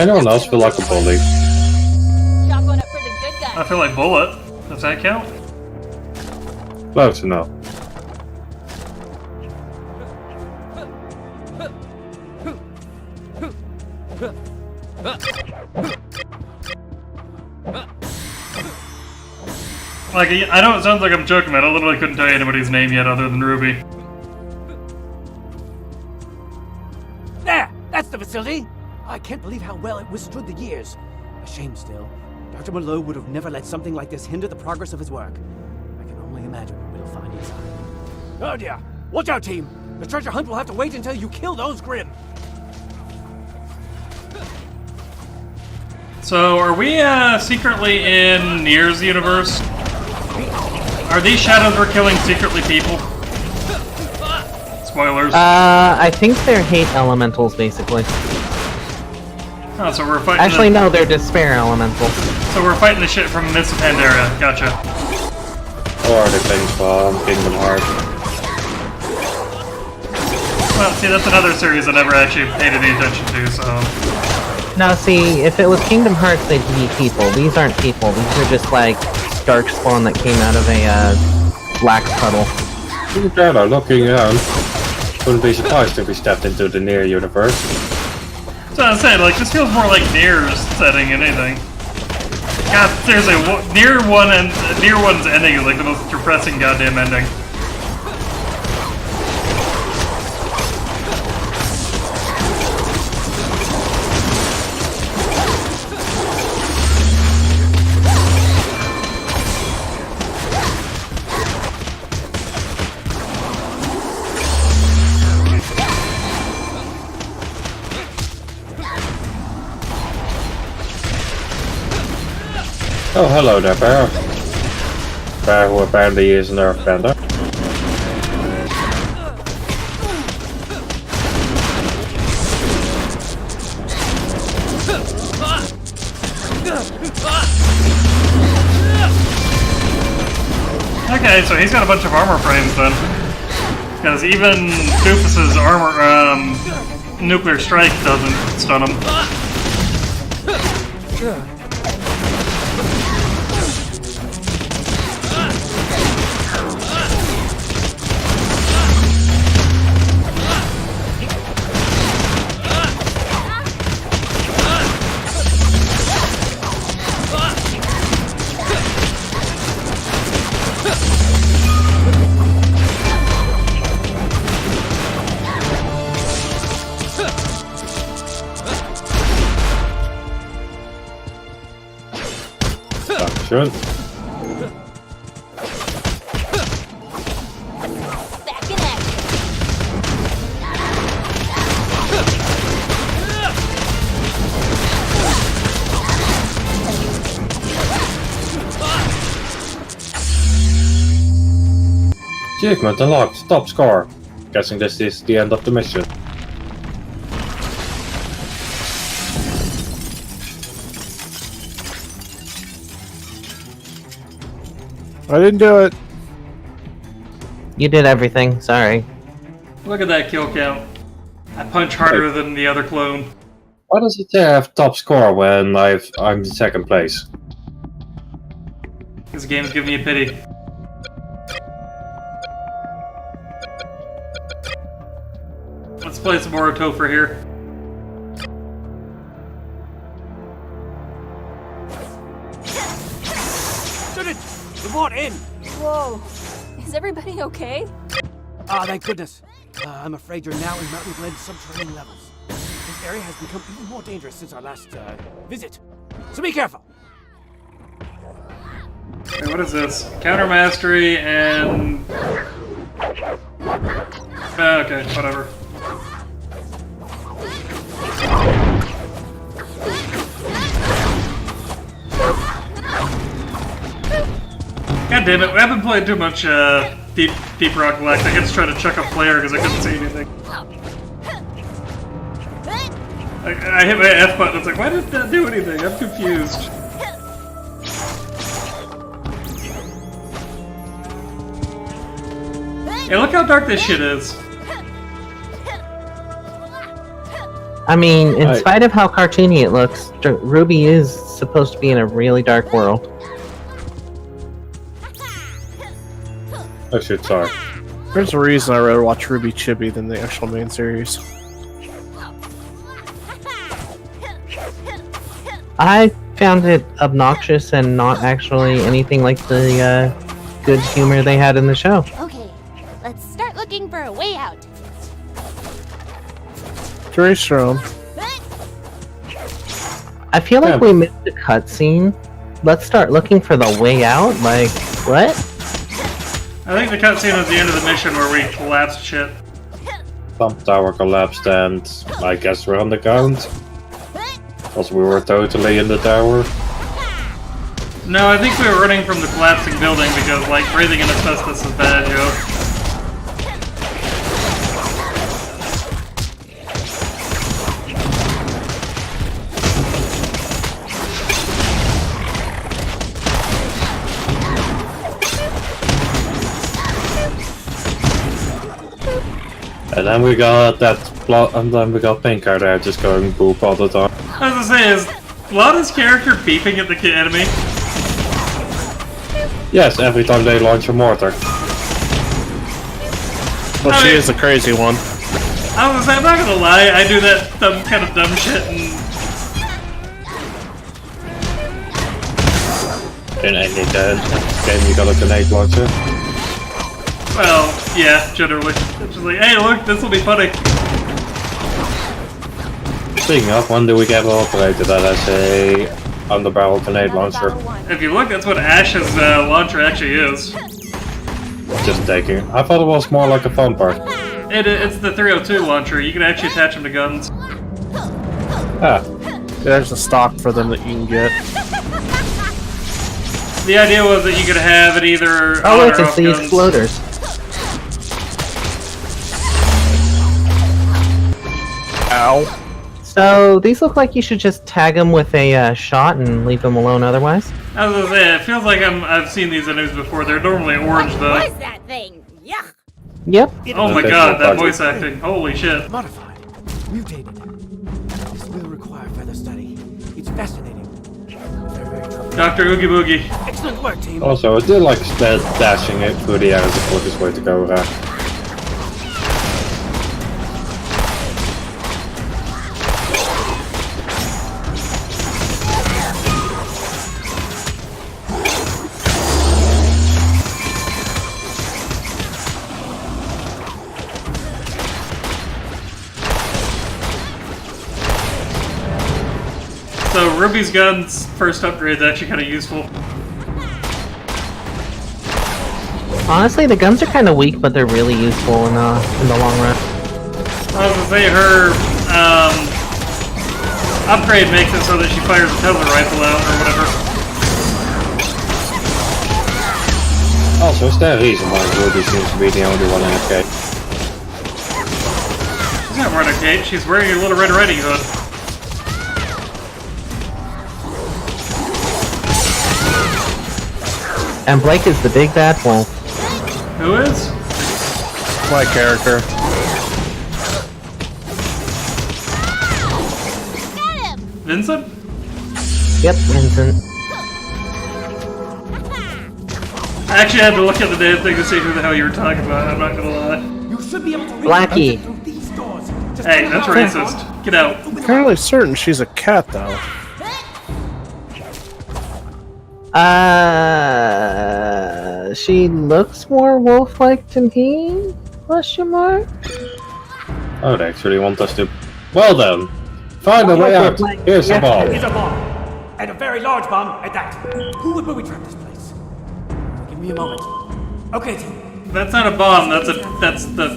Anyone else feel like a bully? Chalk one up for the good guy. I feel like Bullet. Does that count? Close enough. Like, I know it sounds like I'm joking, but I literally couldn't tell you anybody's name yet other than Ruby. There! That's the facility! I can't believe how well it withstood the years. A shame still. Dr. Mallow would have never let something like this hinder the progress of his work. I can only imagine what we'll find inside. Oh dear! Watch out, team! The treasure hunt will have to wait until you kill those Grimm! So, are we secretly in Nier's universe? Are these shadows we're killing secretly people? Spoilers. I think they're hate elementals, basically. Oh, so we're fighting. Actually, no, they're despair elementals. So we're fighting the shit from Miss Pandaria. Gotcha. Or the things from Kingdom Hearts. Well, see, that's another series I never actually paid any attention to, so... Now, see, if it was Kingdom Hearts, they'd be people. These aren't people. These are just, like, darkspawn that came out of a, black puddle. Together, looking around. Wouldn't be surprised if we stepped into the Nier universe. So I was saying, like, this feels more like Nier's setting than anything. God, seriously, Nier 1's ending is like the most depressing goddamn ending. Oh, hello there, Bear. Bear who apparently is an earthbender. Okay, so he's got a bunch of armor frames then. Because even Doofus's armor, nuclear strike doesn't stun him. Sure. Back in action. Achievement unlocked. Top score. Guessing this is the end of the mission. I didn't do it. You did everything, sorry. Look at that kill count. I punch harder than the other clone. Why does it have top score when I'm in second place? This game's giving me a pity. Let's play some more Topher here. Report in! Whoa. Is everybody okay? Ah, thank goodness. I'm afraid you're now in Mountain Glen's subterranean levels. This area has become even more dangerous since our last, visit. So be careful! Okay, what is this? Counter mastery and... okay, whatever. God damn it, we haven't played too much Deep Rock Galactic. I just tried to check a flare because I couldn't see anything. I hit my F button, it's like, why did that do anything? I'm confused. Hey, look how dark this shit is. I mean, in spite of how cartoony it looks, Ruby is supposed to be in a really dark world. Oh shit, sorry. There's a reason I'd rather watch RWBY Chibi than the actual main series. I found it obnoxious and not actually anything like the good humor they had in the show. Okay, let's start looking for a way out. Very strong. I feel like we missed a cutscene. Let's start looking for the way out? Like, what? I think the cutscene was the end of the mission where we collapsed shit. Some tower collapsed and I guess we're on the ground. Also, we were totally in the tower. No, I think we were running from the collapsing building because, like, breathing in asbestos is bad, yo. And then we got and then we got Pinkar there just going boop all the time. I was gonna say, is Lana's character beeping at the enemy? Yes, every time they launch a mortar. Well, she is a crazy one. I was gonna say, I'm not gonna lie, I do that kind of dumb shit and... In any game you got a grenade launcher. Well, yeah, generally. It's just like, hey look, this will be funny. Speaking of, when do we get operated that as a underbarrel grenade launcher? If you look, that's what Ash's launcher actually is. Just taking. I thought it was more like a phone part. It's the 302 launcher, you can actually attach them to guns. Ah. There's a stock for them that you can get. The idea was that you could have it either Oh, on look, or it's off the guns. exploders. Ow. So, these look like you should just tag them with a shot and leave them alone otherwise. I was gonna say, it feels like I've seen these enemies before. They're normally orange though. What is that thing? Yuck! Yep. Oh my god, that voice acting. Holy shit. Modified. Mutated. This will require further study. It's fascinating. Very, very troubling. Dr. Oogie Boogie. Excellent work, team. Also, I did like dashing it through the air as the quickest way to go. So Ruby's gun's first upgrade is actually kind of useful. Honestly, the guns are kind of weak, but they're really useful in the long run. I was gonna say her upgrade makes it so that she fires a Tesla rifle out or whatever. Also, is there a reason why Ruby seems to be the only one in a cape? She's not wearing a cape, she's wearing a little Red Riding Hood. And Blake is the big bad wolf. Who is? My character. Get him! Vincent? Yep, Vincent. I actually had to look at the damn thing to see who the hell you were talking about, I'm not gonna lie. You should be able to reach Blackie. through these doors. Just Hey, turn that's around. racist. Get out. Fairly certain she's a cat, though. She looks more wolf-like to me? Question mark? Oh, they actually want us to. Well then, find a way out. Here's a ball. It's a bomb. And a very large bomb at that. Who would booby trap this place? Give me a moment. Okay, team. That's not a bomb, that's the...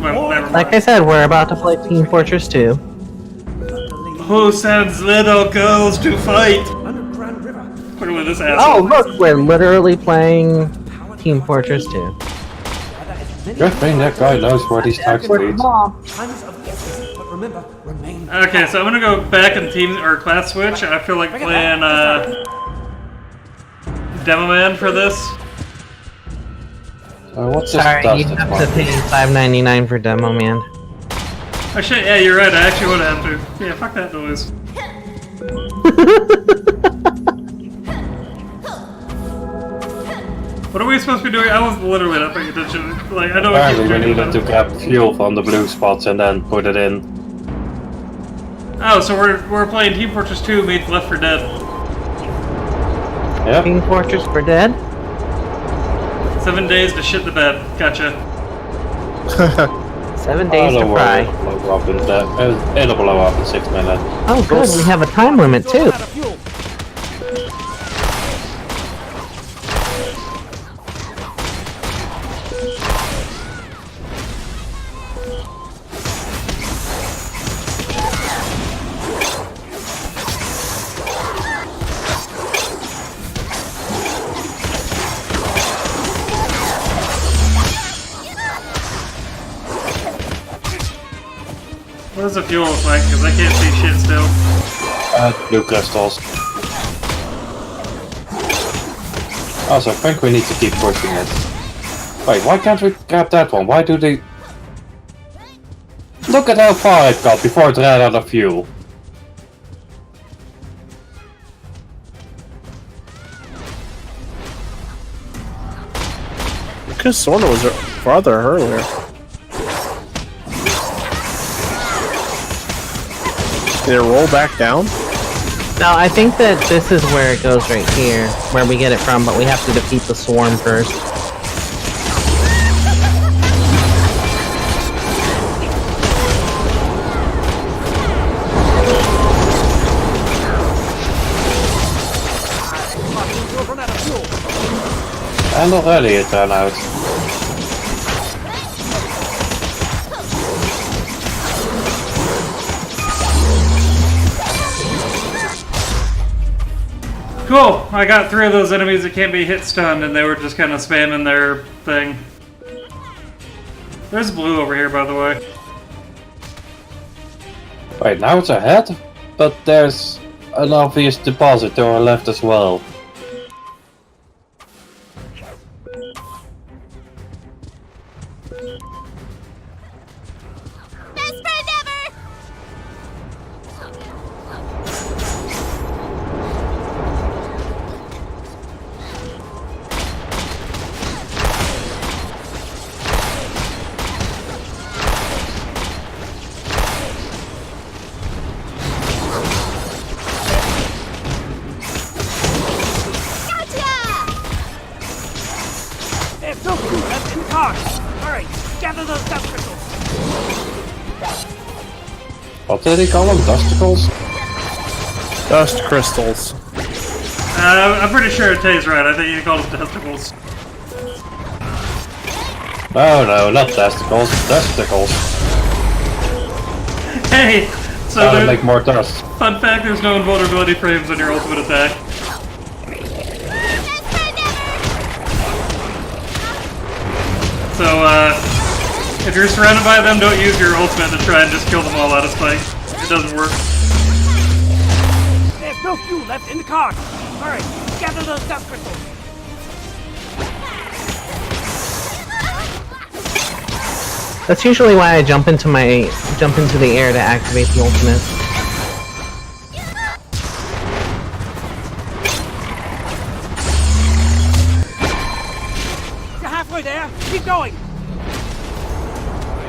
Well, never mind. Like I said, we're about to play Team Fortress 2. Who sends little girls to fight? Underground river. Clearly this Oh, asshole. look, we're literally playing Team Fortress 2. Good thing that guy knows where these tags lead. Times of guesses, but remember, remain. Okay, so I'm gonna go back in team or class switch. I feel like playing Demo Man for this. What's this Sorry, dust you that's have to pay $5.99 for Demo Man. Oh shit, yeah, you're right, I actually would have to. Yeah, fuck that noise. What are we supposed to be doing? I was literally not paying attention. Like, I know Apparently what we you're needed to grab fuel from the blue spots and then put it in. Oh, so we're playing Team Fortress 2 meets Left 4 Dead. Yep. Team Fortress for Dead? 7 days to shit the bed. Gotcha. 7 days to fry. It'll blow up in 6 minutes. Oh, good. We have a time limit too. Out of fuel. What does the fuel look like? Because I can't see shit still. Blue crystals. Also, I think we need to keep pushing it. Wait, why can't we grab that one? Why do they... Look at how far it got before it ran out of fuel. Because Sorna was farther earlier. Did it roll back down? No, I think that this is where it goes right here, where we get it from, but we have to defeat the swarm first. And already it ran out. Cool! I got 3 of those enemies that can't be hit stunned, and they were just kind of spamming their thing. There's blue over here, by the way. Wait, now it's ahead? But there's an obvious deposit to our left as well. Best friend ever! There's no food left in the car. All right, gather those dust crystals. What did he call them? Dusticles? Dust crystals. I'm pretty sure Tay's right. I think you called them testicles. Oh no, not testicles, dusticles. Hey! So That'll make more dust. fun fact, there's no invulnerability frames on your ultimate attack. Best friend ever! So, if you're surrounded by them, don't use your ultimate to try and just kill them all out of spite. It doesn't work. There's no fuel left in the car. All right, gather those dust crystals. That's usually why I jump into the air to activate the ultimate. You're halfway there. Keep going.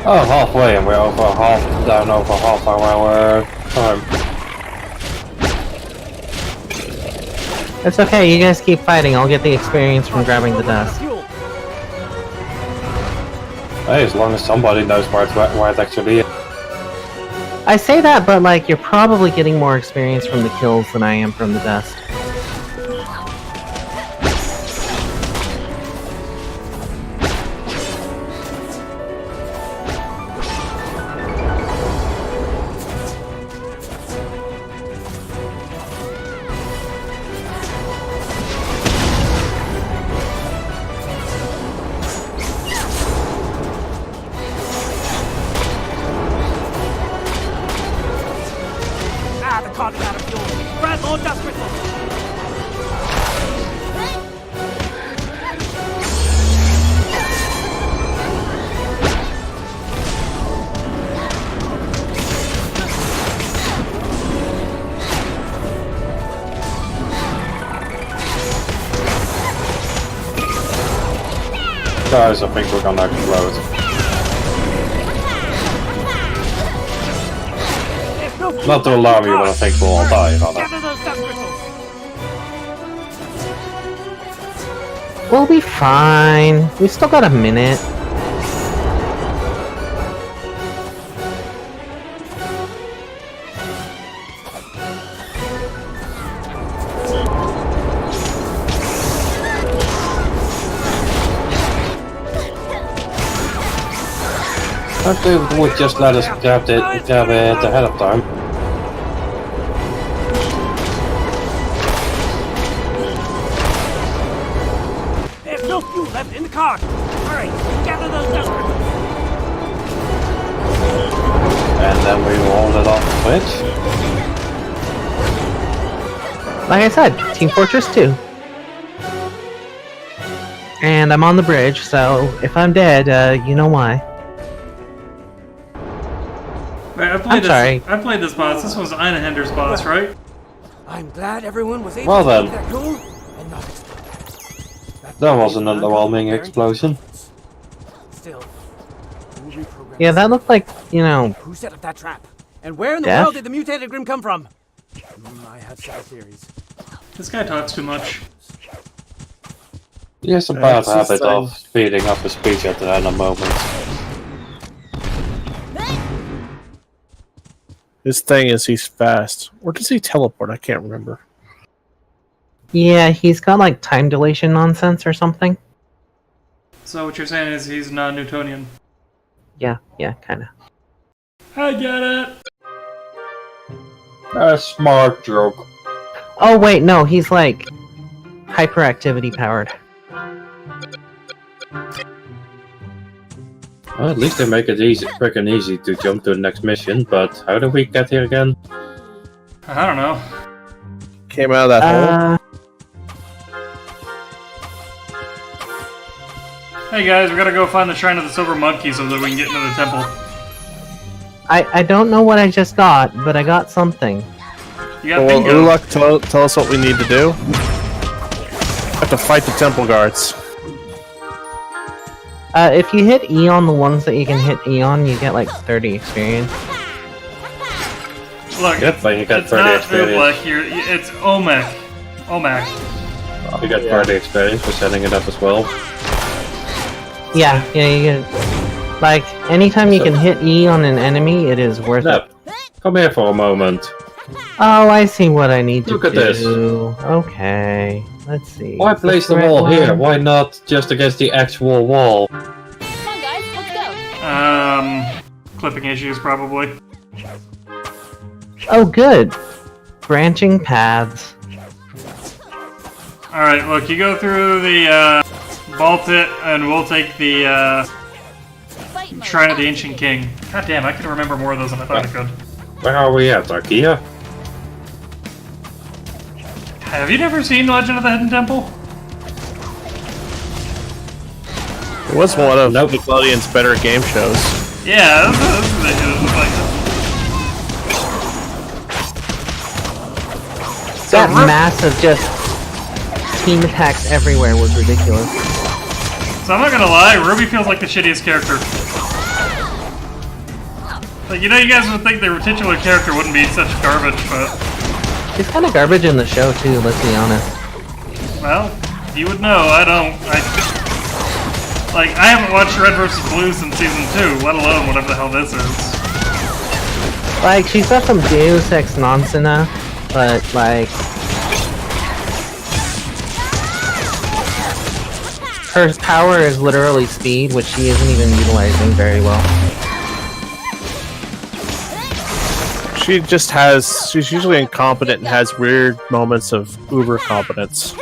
Oh, halfway, and we're down over half our time. It's okay, you guys keep fighting. I'll get the experience from grabbing the dust. Fuel. Hey, as long as somebody knows where it actually is. I say that, but like, you're probably getting more experience from the kills than I am from the dust. Ah, the car's out of fuel. Grab more dust crystals. Guys, I think we're gonna explode. Not to alarm you, but I think we'll all die, rather. Gather those dust crystals. We'll be fine. We still got a minute. I think they would just let us grab it ahead of time. There's no fuel left in the car. Hurry, gather those dust crystals. And then we rolled it off the switch. Like I said, Team Fortress 2. And I'm on the bridge, so if I'm dead, you know why. Right, I'm sorry. I played this boss. This was Einahender's boss, right? I'm glad everyone was able Well to then. keep that cool and not explode. That was an underwhelming explosion. Still, who reprogrammed Yeah, that looked like, you know, who set up that trap? And where in the Death? world did the mutated Grimm come from? I have several theories. This guy talks too much. He has a bad It's just habit like- of speeding up his speech at the random moments. His thing is he's fast. Or does he teleport? I can't remember. yeah, he's got like time dilation nonsense or something. So what you're saying is he's non-Newtonian. Yeah, kinda. I get it. A smart joke. Oh wait, no, he's like hyperactivity powered. Well, at least they make it easy, quick and easy to jump to the next mission, but how did we get here again? I don't know. Came out of that hole. Hey guys, we gotta go find the Shrine of the Silver Monkey so that we can get into the temple. I don't know what I just got, but I got something. You got Well, bingo. Uluk, tell us what we need to do. Have to fight the temple guards. If you hit E on the ones that you can hit E on, you get like 30 experience. Look, Yep, but you got it's 30 not experience. Ublek here, it's Omek. Omek. You got 30 experience for setting it up as well. Yeah, you get... Like, anytime you can hit E on an enemy, it is worth it. Nep, come here for a moment. Oh, I see what I need to Look at do. this. Okay, let's see. Why Is this place the right wall one? here? Why not just against the actual wall? Come on, guys, let's go. Clipping issues probably. Oh, good. Branching paths. Alright, look, you go through the, vault it, and we'll take the, Fight mode Shrine of the activated. Ancient King. God damn, I can remember more of those than I thought I could. Where are we at, Archaea? Have you never seen Legend of the Hidden Temple? It was one of Nope. Nickelodeon's better game shows. Yeah, this is like That mass of just team attacks everywhere was ridiculous. So I'm not gonna lie, Ruby feels like the shittiest character. Like, you know, you guys would think the titular character wouldn't be such garbage, but... It's kind of garbage in the show too, let's be honest. Well, you would know, I don't. Like, I haven't watched Red vs. Blue since Season 2, let alone whatever the hell this is. Like, she's got some Deus Ex Nonsena, but like... Her power is literally speed, which she isn't even utilizing very well. She just has... She's usually incompetent and has weird moments of uber competence.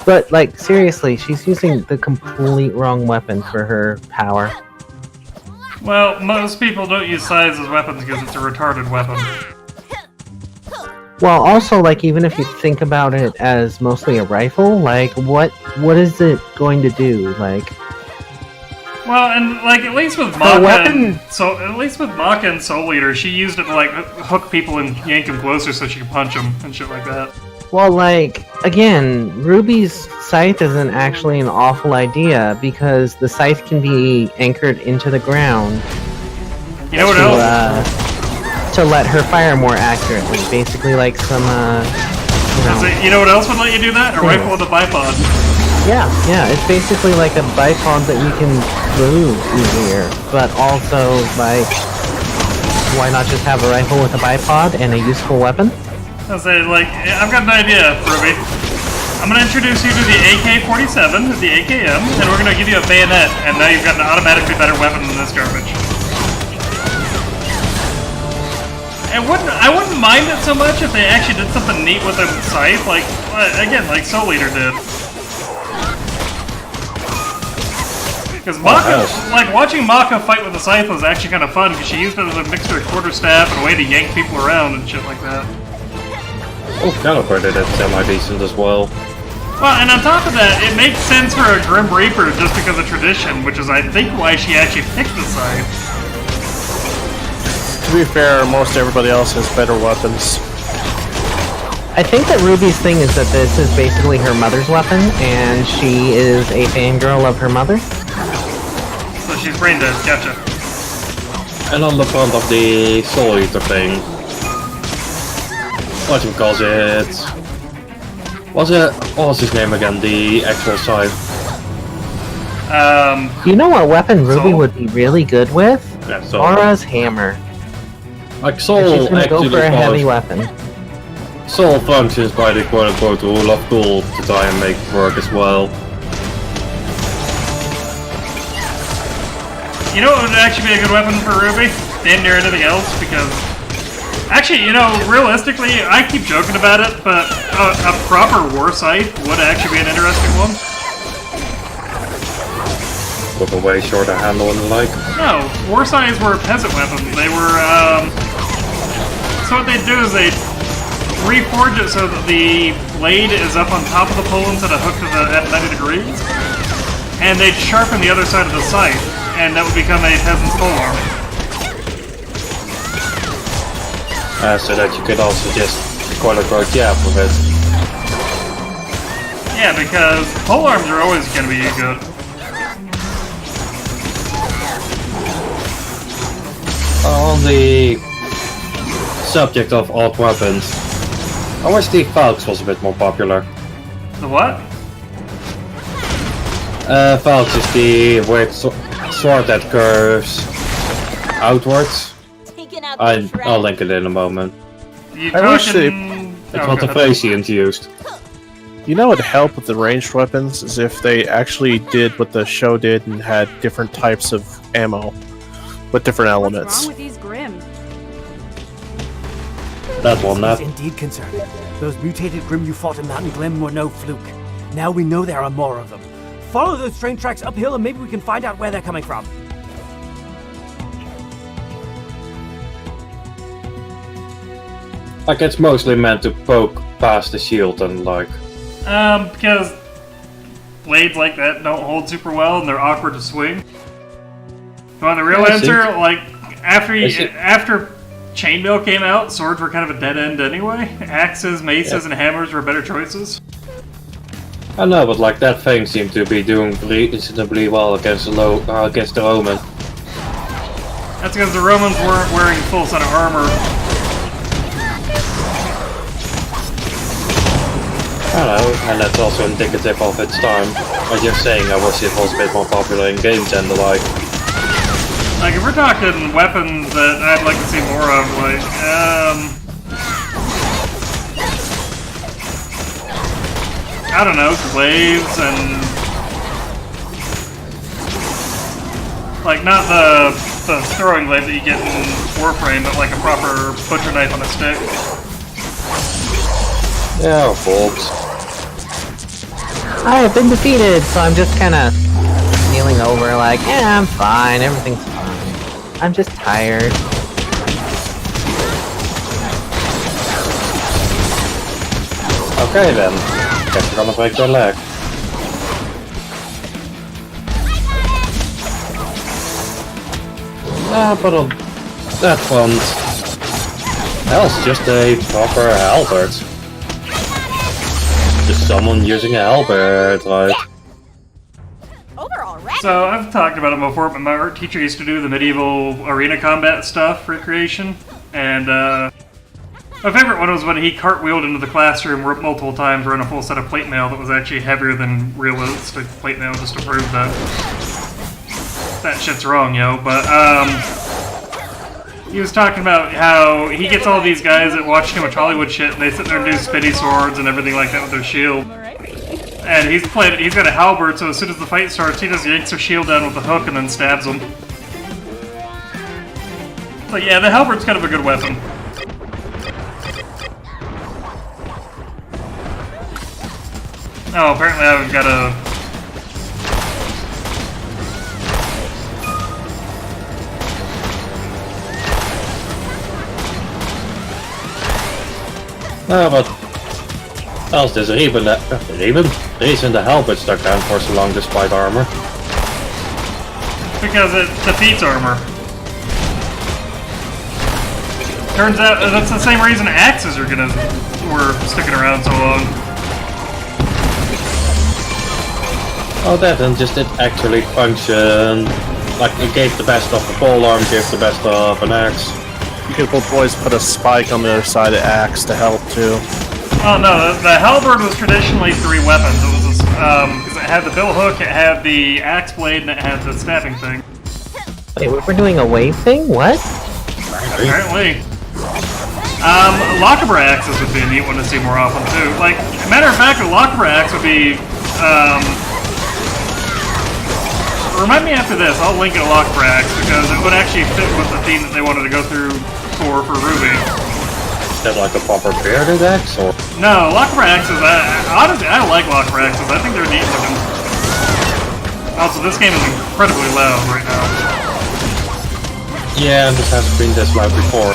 But, like, seriously, she's using the complete wrong weapon for her power. Well, most people don't use scythes as weapons because it's a retarded weapon. Well, also, like, even if you think about it as mostly a rifle, like, what is it going to do? Like... Well, and, like, at least with Maka and Soul Eater, she used it to, like, hook people and yank them closer so she could punch them and shit like that. Well, like, again, Ruby's scythe isn't actually an awful idea because the scythe can be anchored into the ground. You know what else? To let her fire more accurately. Basically, like some, You know what else would let you do that? A rifle with a bipod. Yeah, it's basically like a bipod that you can move easier, but also, like, why not just have a rifle with a bipod and a useful weapon? I'll say, like, I've got an idea, Ruby. I'm gonna introduce you to the AK-47, the AKM, and we're gonna give you a bayonet, and now you've got an automatically better weapon than this garbage. And I wouldn't mind it so much if they actually did something neat with a scythe, like, again, like Soul Eater did. Because Maka, like, watching Maka fight with a scythe was actually kind of fun, because she used it as a mixture of quarterstaff and a way to yank people around and shit like that. Oh, Caliper did it semi-decent as well. Well, and on top of that, it makes sense for a Grim Reaper just because of tradition, which is, I think, why she actually picked the scythe. To be fair, most everybody else has better weapons. I think that Ruby's thing is that this is basically her mother's weapon, and she is a fangirl of her mother. So she's brain dead, gotcha. And on the front of the Soul Eater thing, what you call it? What was his name again? The actual scythe. You know what weapon Ruby would be really good with? Yeah, Soul. Aura's hammer. Like If Soul she's gonna go actually for a heavy follows- weapon. Soul functions by the quote-unquote rule of cool to try and make it work as well. You know what would actually be a good weapon for Ruby? Damn near anything else, because... Actually, you know, realistically, I keep joking about it, but a proper war scythe would actually be an interesting one. With a way shorter handle and the like. No, war scythes were peasant weapons. They were, So what they do is they reforge it so that the blade is up on top of the pole instead of hooked at 90 degrees. And they'd sharpen the other side of the scythe, and that would become a peasant's polearm. So that you could also just quote-unquote jab with it. Yeah, because polearms are always going to be good. On the subject of odd weapons, I wish the Falx was a bit more popular. The what? Falx is the weird sword that curves outwards. I'll link it in a moment. I wish It's what the Thracians used. You know what would help with the ranged weapons is if they actually did what the show did and had different types of ammo with different elements. What's wrong with these Grimm? That one, that. This is indeed concerning. Those mutated Grimm you fought in Mountain Glen were no fluke. Now we know there are more of them. Follow those train tracks uphill and maybe we can find out where they're coming from. Like, it's mostly meant to poke past the shield and like... Because blades like that don't hold super well and they're awkward to swing. You want the real answer? Like, after chainmail came out, swords were kind of a dead end anyway. Axes, maces, and hammers were better choices. I know, but like that thing seemed to be doing reasonably well against the Roman. That's because the Romans weren't wearing full set of armor. I don't know, and that's also indicative of its time. I'm just saying I wish it was a bit more popular in games and the like. Like, if we're talking weapons that I'd like to see more of, like, I don't know, glaives and... Like, not the throwing glaive that you get in Warframe, but like a proper butcher knife on a stick. Yeah, bulbs. I have been defeated, so I'm just kind of kneeling over like, yeah, I'm fine, everything's fine. I'm just tired. Okay then, guess we're gonna break their leg. But on that front, that's just a proper halberd. someone using a halberd, like... Over already. So I've talked about it before, but my art teacher used to do the medieval arena combat stuff recreation, and my favorite one was when he cartwheeled into the classroom multiple times wearing a full set of plate mail that was actually heavier than realistic plate mail, just to prove that that shit's wrong, yo. But he was talking about how he gets all these guys that watch too much Hollywood shit, and they sit there and do spinny swords and everything like that with their shield. And he's got a halberd, so as soon as the fight starts, he just yanks their shield down with the hook and then stabs them. So yeah, the halberd's kind of a good weapon. Oh, apparently I've got a... but... Else there's a reason the halberd stuck down for so long despite armor. Because it defeats armor. Turns out that's the same reason axes were sticking around so long. Oh, that and just it actually function. Like it gave the best of the polearm, gave the best of an axe. You could always put a spike on the other side of the axe to help too. Oh no, the halberd was traditionally 3 weapons. It was because it had the bill hook, it had the axe blade, and it had the stabbing thing. Wait, we're doing a wave thing? What? Apparently. Lockabra axes would be a neat one to see more often too. Like, matter of fact, a Lockabra axe would be. Remind me after this. I'll link a Lockabra axe because it would actually fit with the theme that they wanted to go through for RWBY. Is that like a proper bearded axe or? No, Lockabra axes. Honestly, I like Lockabra axes. I think they're neat looking. Also, this game is incredibly loud right now. Yeah, this has been this loud before.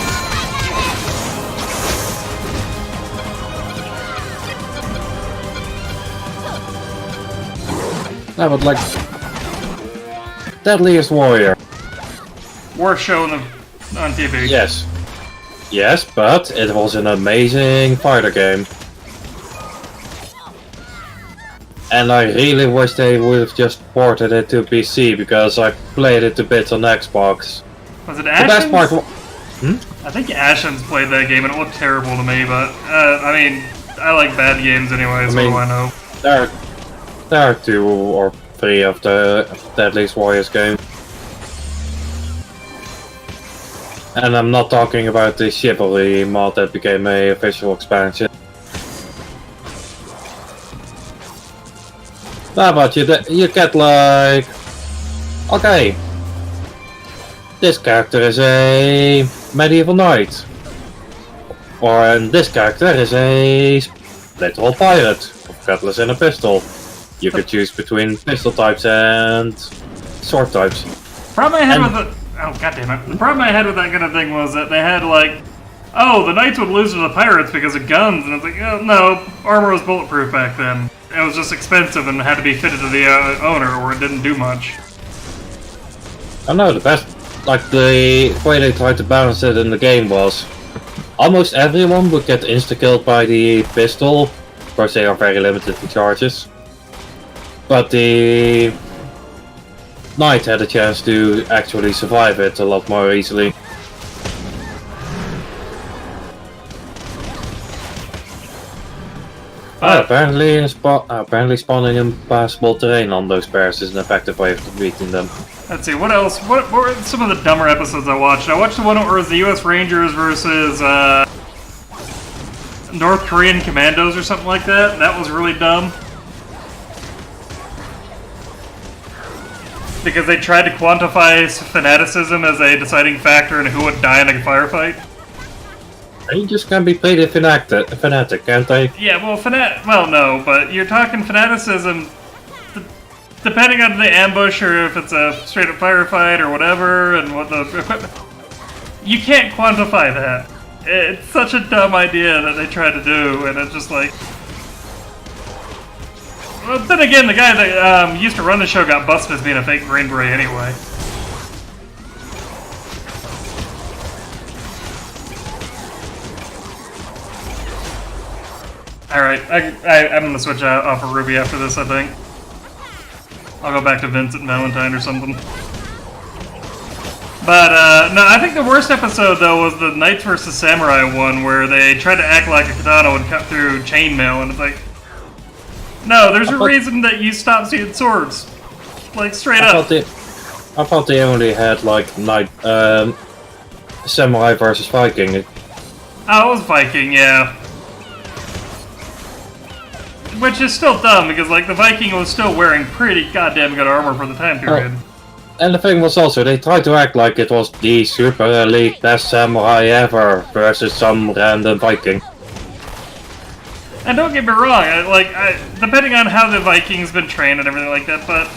I would like Deadliest Warrior. Worst show on TV. Yes. Yes, but it was an amazing fighter game. And I really wish they would have just ported it to PC because I played it a bit on Xbox. Was it The Ashens? best part I think Ashens played that game and it looked terrible to me, but I mean, I like bad games anyway, so what do I know? There are 2 or 3 of the Deadliest Warriors games. And I'm not talking about the Chivalry mod that became a official expansion. Nah, but you get like... Okay. This character is a medieval knight. And this character is a literal pirate. With cutlass and a pistol. You could choose between pistol types and sword types. Problem I had with it. Oh goddammit. The problem I had with that kind of thing was that they had like, oh, the knights would lose to the pirates because of guns, and it's like, oh, no, armor was bulletproof back then. It was just expensive and had to be fitted to the owner, or it didn't do much. I know the best, like the way they tried to balance it in the game was, almost everyone would get insta-killed by the pistol. Of course they are very limited in charges. But the knight had a chance to actually survive it a lot more easily. Apparently spawning impassable terrain on those bears is an effective way of defeating them. Let's see, what else? What were some of the dumber episodes I watched? I watched the one where it was the US Rangers versus North Korean Commandos or something like that. That was really dumb. Because they tried to quantify fanaticism as a deciding factor in who would die in a firefight. You just can't be played a fanatic, can't they? Yeah, well, well, no, but you're talking fanaticism depending on the ambush or if it's a straight-up firefight or whatever, and what the equipment... You can't quantify that. It's such a dumb idea that they try to do, and it's just like... Well, then again, the guy that used to run the show got busted as being a fake Green Beret anyway. Alright, I'm gonna switch off of Ruby after this, I think. I'll go back to Vincent Valentine or something. But, no, I think the worst episode, though, was the Knights vs. Samurai one, where they tried to act like a katana would cut through chainmail, and it's like... No, there's a reason that you stop seeing swords. Like, straight up. I thought they only had, like, Samurai versus Viking. Oh, it was Viking, yeah. Which is still dumb, because, like, the Viking was still wearing pretty goddamn good armor for the time period. And the thing was also, they tried to act like it was the super elite best samurai ever versus some random Viking. And don't get me wrong, depending on how the Vikings been trained and everything like that, but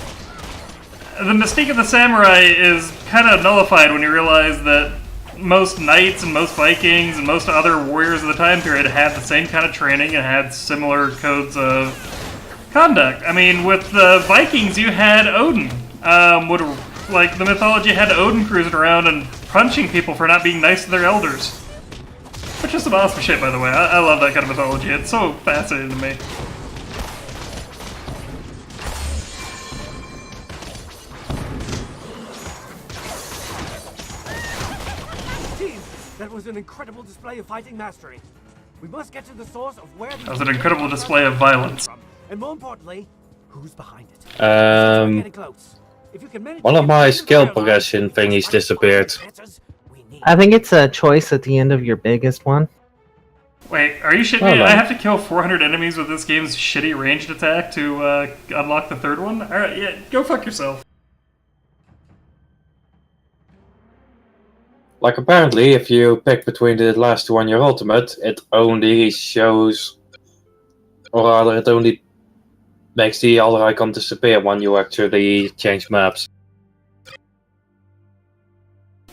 the mystique of the samurai is kind of nullified when you realize that most knights and most Vikings and most other warriors of the time period had the same kind of training and had similar codes of conduct. I mean, with the Vikings, you had Odin. The mythology had Odin cruising around and punching people for not being nice to their elders. Which is some awesome shit, by the way. I love that kind of mythology. It's so fascinating to me. Team, that was an incredible display of fighting mastery. We must get to the source of where that was an incredible display of violence. And more importantly, who's behind it. One of my skill progression thingies disappeared. I think it's a choice at the end of your biggest one. Wait, are you shitting me? I have to kill 400 enemies with this game's shitty ranged attack to unlock the third one? Alright, yeah, go fuck yourself. Like, apparently, if you pick between the last two on your ultimate, it only shows... Or rather, it only makes the other icon disappear when you actually change maps.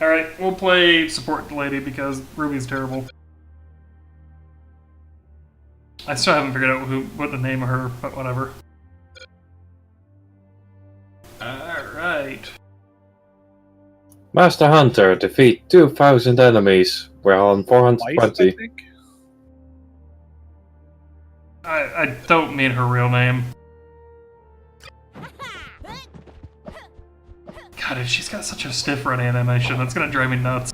Alright, we'll play support lady because Ruby's terrible. I still haven't figured out what the name of her, but whatever. Alright. Master Hunter, defeat 2,000 enemies. We're on 420. I don't mean her real name. God, she's got such a stiff run animation, that's gonna drive me nuts.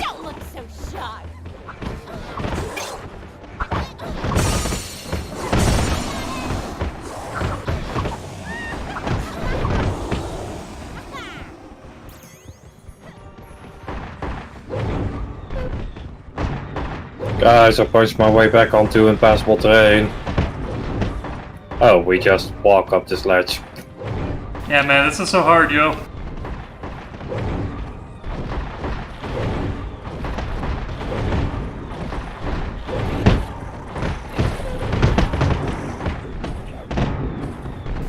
Don't look so shy. Guys, I punched my way back onto impassable terrain. Oh, we just walk up this ledge. Yeah, man, this is so hard, yo.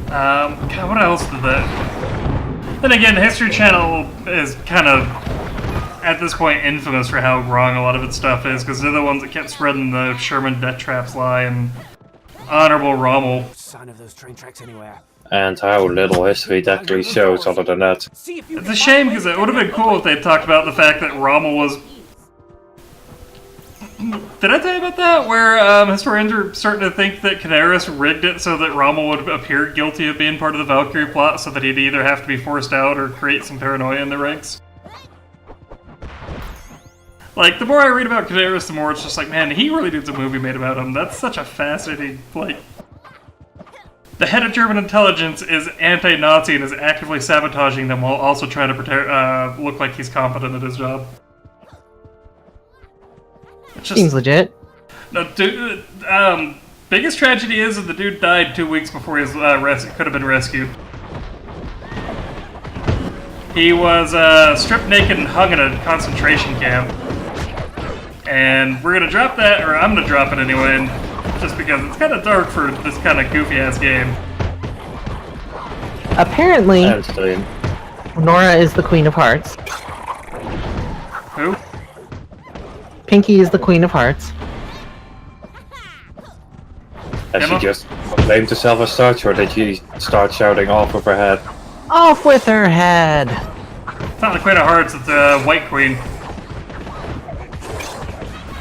God, what else did that? Then again, History Channel is kind of, at this point, infamous for how wrong a lot of its stuff is, because they're the ones that kept spreading the Sherman death traps lie and Honorable Rommel. Sign of those train tracks anywhere. And how little history it actually shows other than that. It's a shame, because it would have been cool if they talked about the fact that Rommel was... Did I tell you about that? Where historians are starting to think that Canaris rigged it so that Rommel would appear guilty of being part of the Valkyrie plot, so that he'd either have to be forced out or create some paranoia in the ranks. Like, the more I read about Canaris, the more it's just like, man, he really needs a movie made about him. That's such a fascinating, like... The head of German intelligence is anti-Nazi and is actively sabotaging them while also trying to look like he's competent at his job. Just, seems legit. No, dude, biggest tragedy is that the dude died 2 weeks before he was, could have been rescued. He was stripped naked and hung in a concentration camp. And we're gonna drop that, or I'm gonna drop it anyway, just because it's kind of dark for this kind of goofy-ass game. Apparently, Nora is the Queen of Hearts. Who? Pinky is the Queen of Hearts. Has she Emma? just proclaimed herself as such, or did she start shouting off of her head? Off with her head! It's not the Queen of Hearts, it's the White Queen.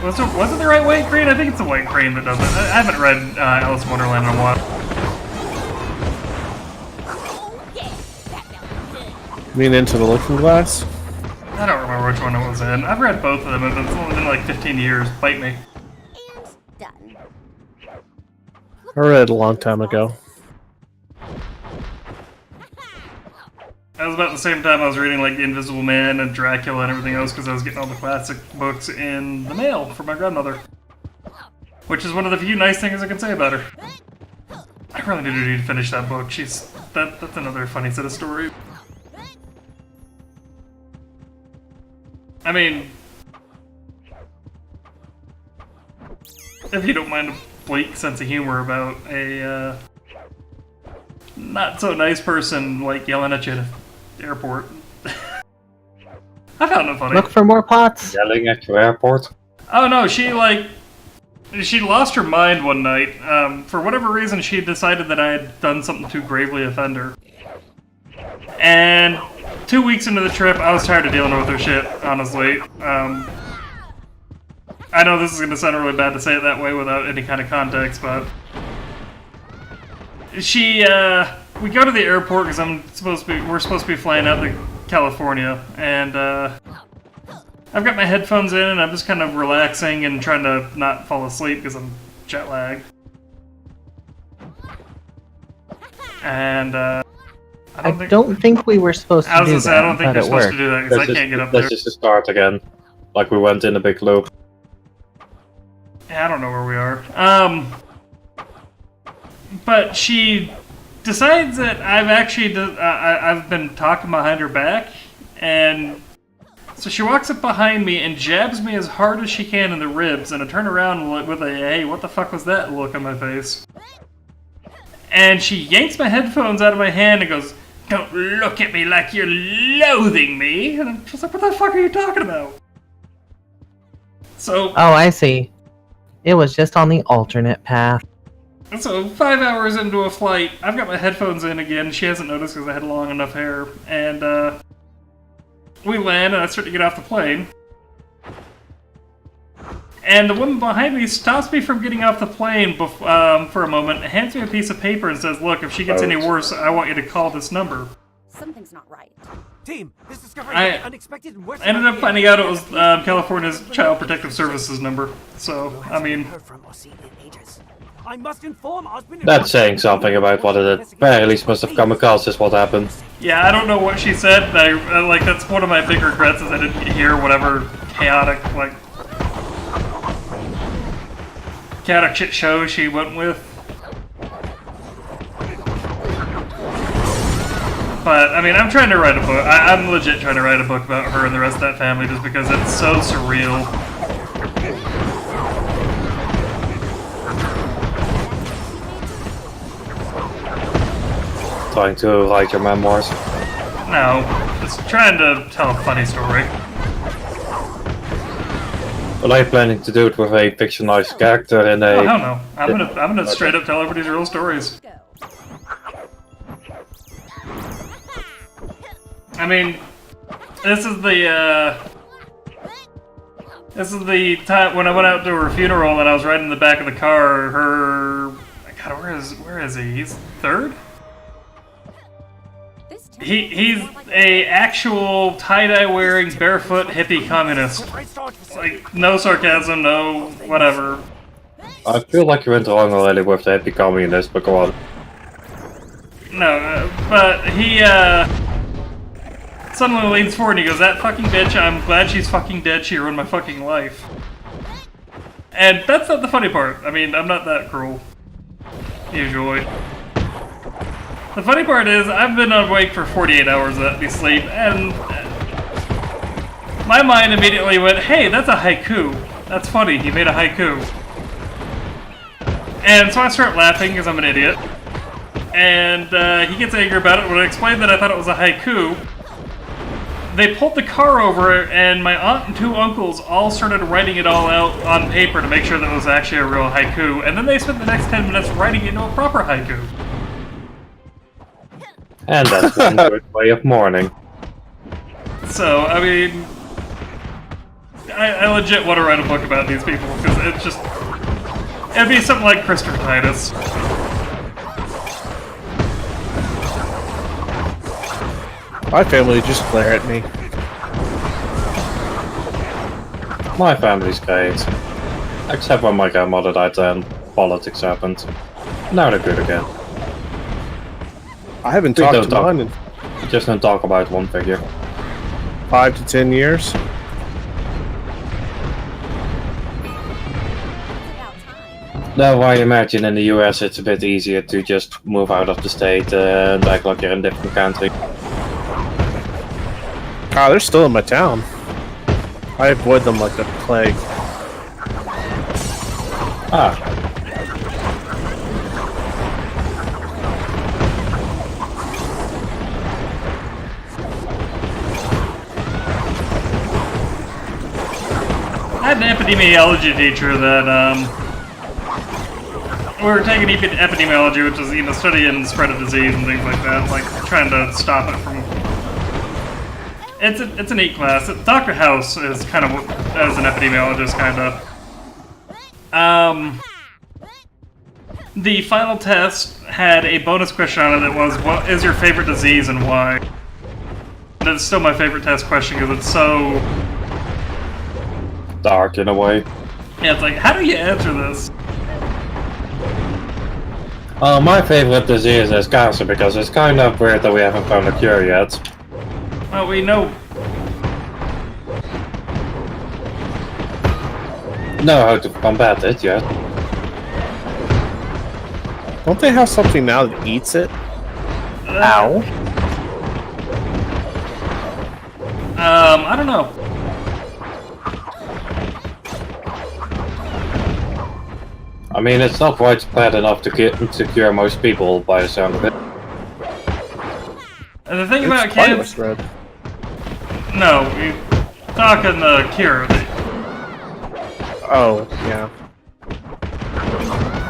Was it the right White Queen? I think it's the White Queen that does it. I haven't read Alice in Wonderland in a while. You mean Into the Looking Glass? I don't remember which one it was in. I've read both of them, and it's only been like 15 years. Bite me. And done. I read it a long time ago. That was about the same time I was reading like The Invisible Man and Dracula and everything else because I was getting all the classic books in the mail from my grandmother. Which is one of the few nice things I can say about her. I really do need to finish that book. That's another funny set of stories. I mean, if you don't mind a bleak sense of humor about a not so nice person like yelling at you at the airport. I found it funny. Look for more plots. Yelling at your airport? Oh no, she lost her mind one night. For whatever reason, she decided that I had done something to gravely offend her. And 2 weeks into the trip, I was tired of dealing with her shit, honestly. I know this is going to sound really bad to say it that way without any kind of context, but... we go to the airport because we're supposed to be flying out to California, and, I've got my headphones in and I'm just kind of relaxing and trying to not fall asleep because I'm jet lagged. And, I don't think we were supposed to do that, I don't think but you're it supposed worked. to do that because I can't get up there. Let's just start again. Like we went in a big loop. Yeah, I don't know where we are. But she decides that I've been talking behind her back, and so she walks up behind me and jabs me as hard as she can in the ribs, and I turn around with a, hey, what the fuck was that look on my face. And she yanks my headphones out of my hand and goes, "Don't look at me like you're loathing me." And I'm just like, what the fuck are you talking about? So... Oh, I see. It was just on the alternate path. So 5 hours into a flight, I've got my headphones in again. She hasn't noticed because I had long enough hair. And we land and I start to get off the plane. And the woman behind me stops me from getting off the plane for a moment, hands me a piece of paper and says, "Look, if she gets any worse, I want you to call this number." Something's not right. Team, this discovery I unexpected and worse. ended up finding out it was California's Child Protective Services number. So, I mean... I must inform Osborne. That's saying something about what it at very least must have come across is what happened. Yeah, I don't know what she said, but like, that's one of my big regrets is I didn't hear whatever chaotic shit show she went with. But, I mean, I'm trying to write a book. I'm legit trying to write a book about her and the rest of that family just because it's so surreal. Trying to write your memoirs. No, just trying to tell a funny story. Well, I'm planning to do it with a fictionalized character in a... Oh, hell no. I'm gonna straight up tell everybody's real stories. Go. I mean, this is the time when I went out to her funeral and I was riding in the back of the car. God, where is he? He's third? He's a actual tie-dye wearing barefoot hippie communist. Like, no sarcasm, no whatever. I feel like you went wrong already with the hippie communist, but go on. No, but he suddenly leans forward and he goes, "That fucking bitch, I'm glad she's fucking dead, she ruined my fucking life." And that's not the funny part. I mean, I'm not that cruel. Usually. The funny part is, I've been awake for 48 hours without any sleep, and my mind immediately went, "Hey, that's a haiku. That's funny, he made a haiku." And so I start laughing because I'm an idiot. And he gets angry about it. When I explained that I thought it was a haiku, they pulled the car over, and my aunt and 2 uncles all started writing it all out on paper to make sure that it was actually a real haiku, and then they spent the next 10 minutes writing it into a proper haiku. And that's one good way of mourning. So, I mean, I legit want to write a book about these people, because it's just, it'd be something like Christopher Titus. My family just glare at me. My family's great. Except when my grandmother died and politics happened. Now they're good again. I haven't We talked don't to talk. mine in Just don't talk about one figure. 5 to 10 years. Now I imagine in the US it's a bit easier to just move out of the state and act like you're in a different country. Ah, they're still in my town. I avoid them like the plague. Ah, I had an epidemiology teacher that, we were taking epidemiology, which is, studying spread of disease and things like that, like trying to stop it from... It's a neat class. Dr. House is kind of, as an epidemiologist, kind of. The final test had a bonus question on it that was, what is your favorite disease and why? And it's still my favorite test question because it's so... dark in a way. Yeah, it's like, how do you answer this? My favorite disease is cancer because it's kind of weird that we haven't found a cure yet. Well, we know... Know how to combat it yet. Don't they have something now that eats it? Ow. I don't know. I mean, it's not widespread enough to cure most people by the sound of it. And the thing It's about quite cancer... red. No, we talking the cure. Oh, yeah.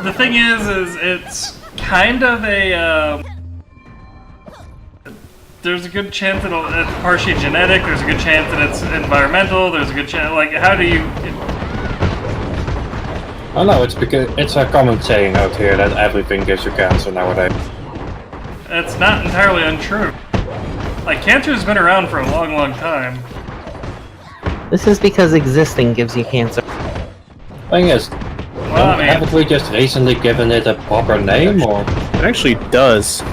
The thing is it's kind of a, there's a good chance that it's partially genetic, there's a good chance that it's environmental, there's a good chance, like, how do you... Oh no, it's because it's a common saying out here that everything gives you cancer nowadays. It's not entirely untrue. Like, cancer has been around for a long, long time. This is because existing gives you cancer. Thing is, Well, I mean, haven't we just recently given it a proper name, or? It actually does.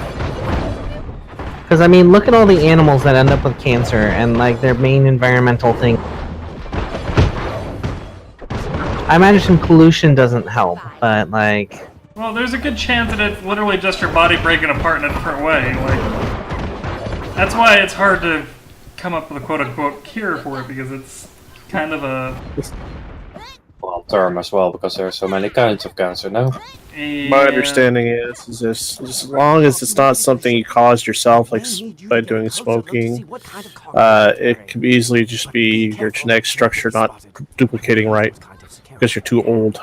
Because, I mean, look at all the animals that end up with cancer and, like, their main environmental thing. I imagine pollution doesn't help, but, like... well, there's a good chance that it's literally just your body breaking apart in a different way. Like, that's why it's hard to come up with a quote-unquote cure for it, because it's kind of a... Well, term as well, because there are so many kinds of cancer now. My understanding is this: as long as it's not something you caused yourself, like by doing smoking, it can easily just be your genetic structure not duplicating right because you're too old.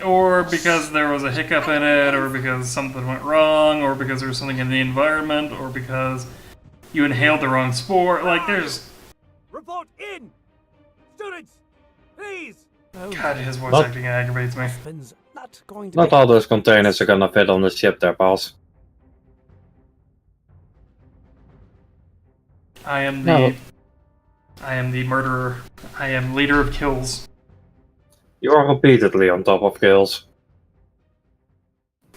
Or because there was a hiccup in it, or because something went wrong, or because there was something in the environment, or because you inhaled the wrong spore. Like, there's... Report in! Students, please! God, his voice Not- acting aggravates me. Not all those containers are gonna fit on the ship there, pals. I am No. the murderer. I am leader of kills. You are repeatedly on top of kills.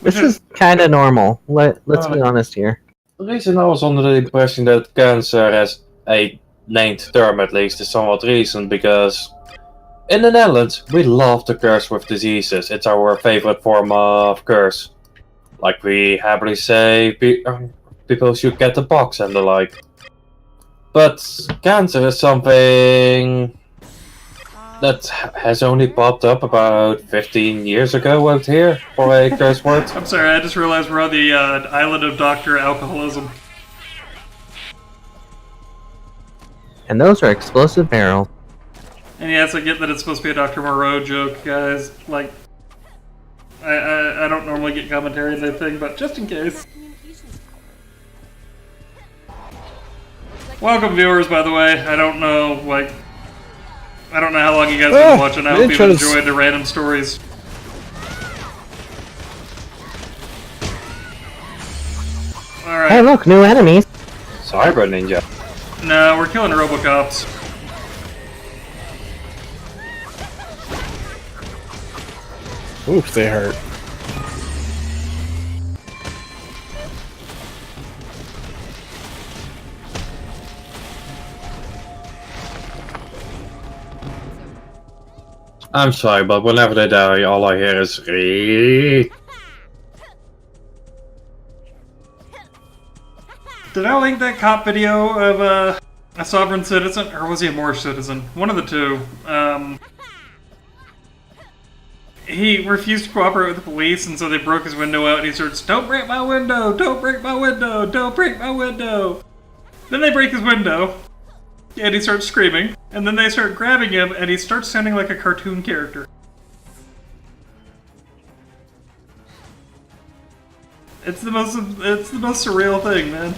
This is kind of normal. Let's be honest here. The reason I was under the impression that cancer as a named term at least is somewhat recent because in the Netherlands we love to curse with diseases. It's our favorite form of curse. Like we happily say people should get the pox and the like. But cancer is something that has only popped up about 15 years ago out here for a curse word. I'm sorry, I just realized we're on the island of Dr. Alcoholism. And those are explosive barrels. And yes, I get that it's supposed to be a Dr. Moreau joke, guys. Like, I don't normally get commentary on that thing, but just in case. Welcome, viewers, by the way. I don't know how long you guys have been watching. I hope you've enjoyed the random stories. Alright. Hey, look, new enemies. Cyber Ninja. No, we're killing Robocops. Oof, they hurt. I'm sorry, but whenever they die, all I hear is "Eeeh." Did I link that cop video of a sovereign citizen, or was he a Moorish citizen? One of the two. He refused to cooperate with the police, and so they broke his window out, and he starts, "Don't break my window! Don't break my window! Don't break my window!" Then they break his window, and he starts screaming, and then they start grabbing him, and he starts sounding like a cartoon character. It's the most surreal thing, man.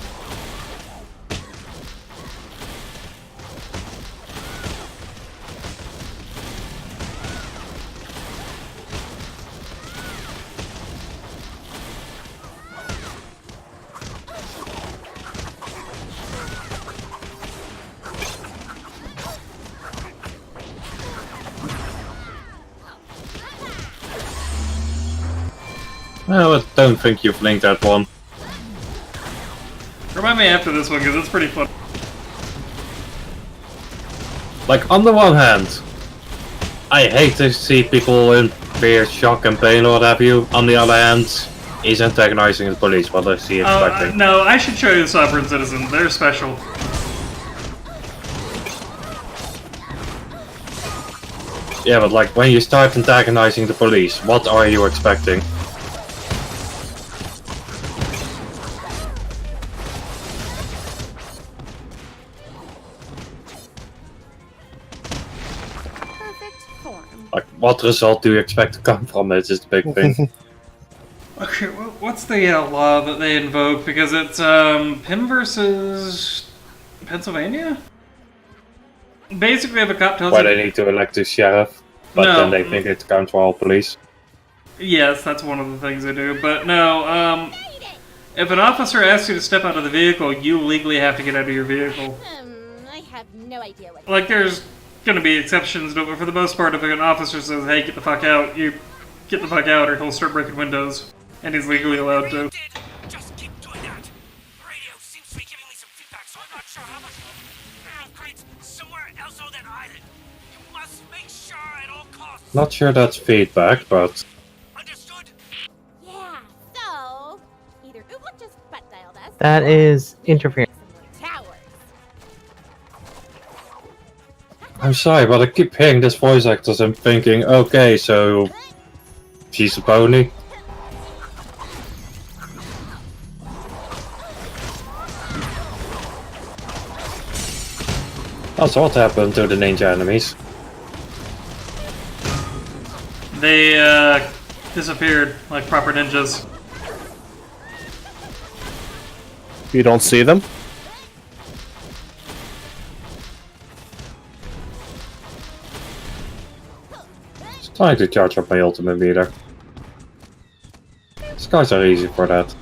I don't think you've linked that one. Remind me after this one, because it's pretty fun. Like, on the one hand, I hate to see people in fear, shock, and pain, or what have you. On the other hand, he's antagonizing the police. What is he expecting? No, I should show you the sovereign citizen. They're special. Yeah, but like, when you start antagonizing the police, what are you expecting? Like, what result do you expect to come from it is the big thing. Okay, what's the law that they invoke? Because it's Penn versus Pennsylvania? Basically, if a cop tells Why you... they need to elect a sheriff, but No. then they think it counts for all police. Yes, that's one of the things they do. But no, if an officer asks you to step out of the vehicle, you legally have to get out of your vehicle. I have no idea what. Like, there's gonna be exceptions, but for the most part, if an officer says, "Hey, get the fuck out," you get the fuck out, or he'll start breaking windows, and he's legally allowed to. Just keep doing that. The radio seems to be giving me some feedback, so I'm not sure how much. Creates somewhere else on that island. You must make sure at all costs. Not sure that's feedback, but Understood? Yeah. So either Google just butt dialed us. That is interference. Towers. I'm sorry, but I keep hearing this voice actors and thinking, okay, so she's a pony. That's what happened to the ninja enemies. They disappeared like proper ninjas. You don't see them? Just trying to charge up my ultimate meter. These guys are easy for that.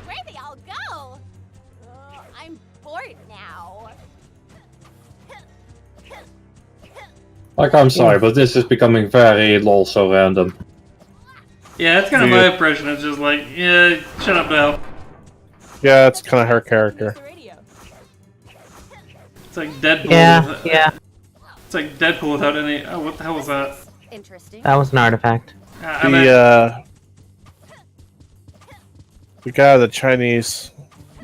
Where'd they all go? I'm bored now. Like, I'm sorry, but this is becoming very lol so random. Yeah, that's kind of my impression. It's just like, yeah, shut up now. Yeah, it's kind of her character. It's like Deadpool. Yeah. It's like Deadpool without any. Oh, what the hell was that? Interesting. That was an artifact. The guy with the Chinese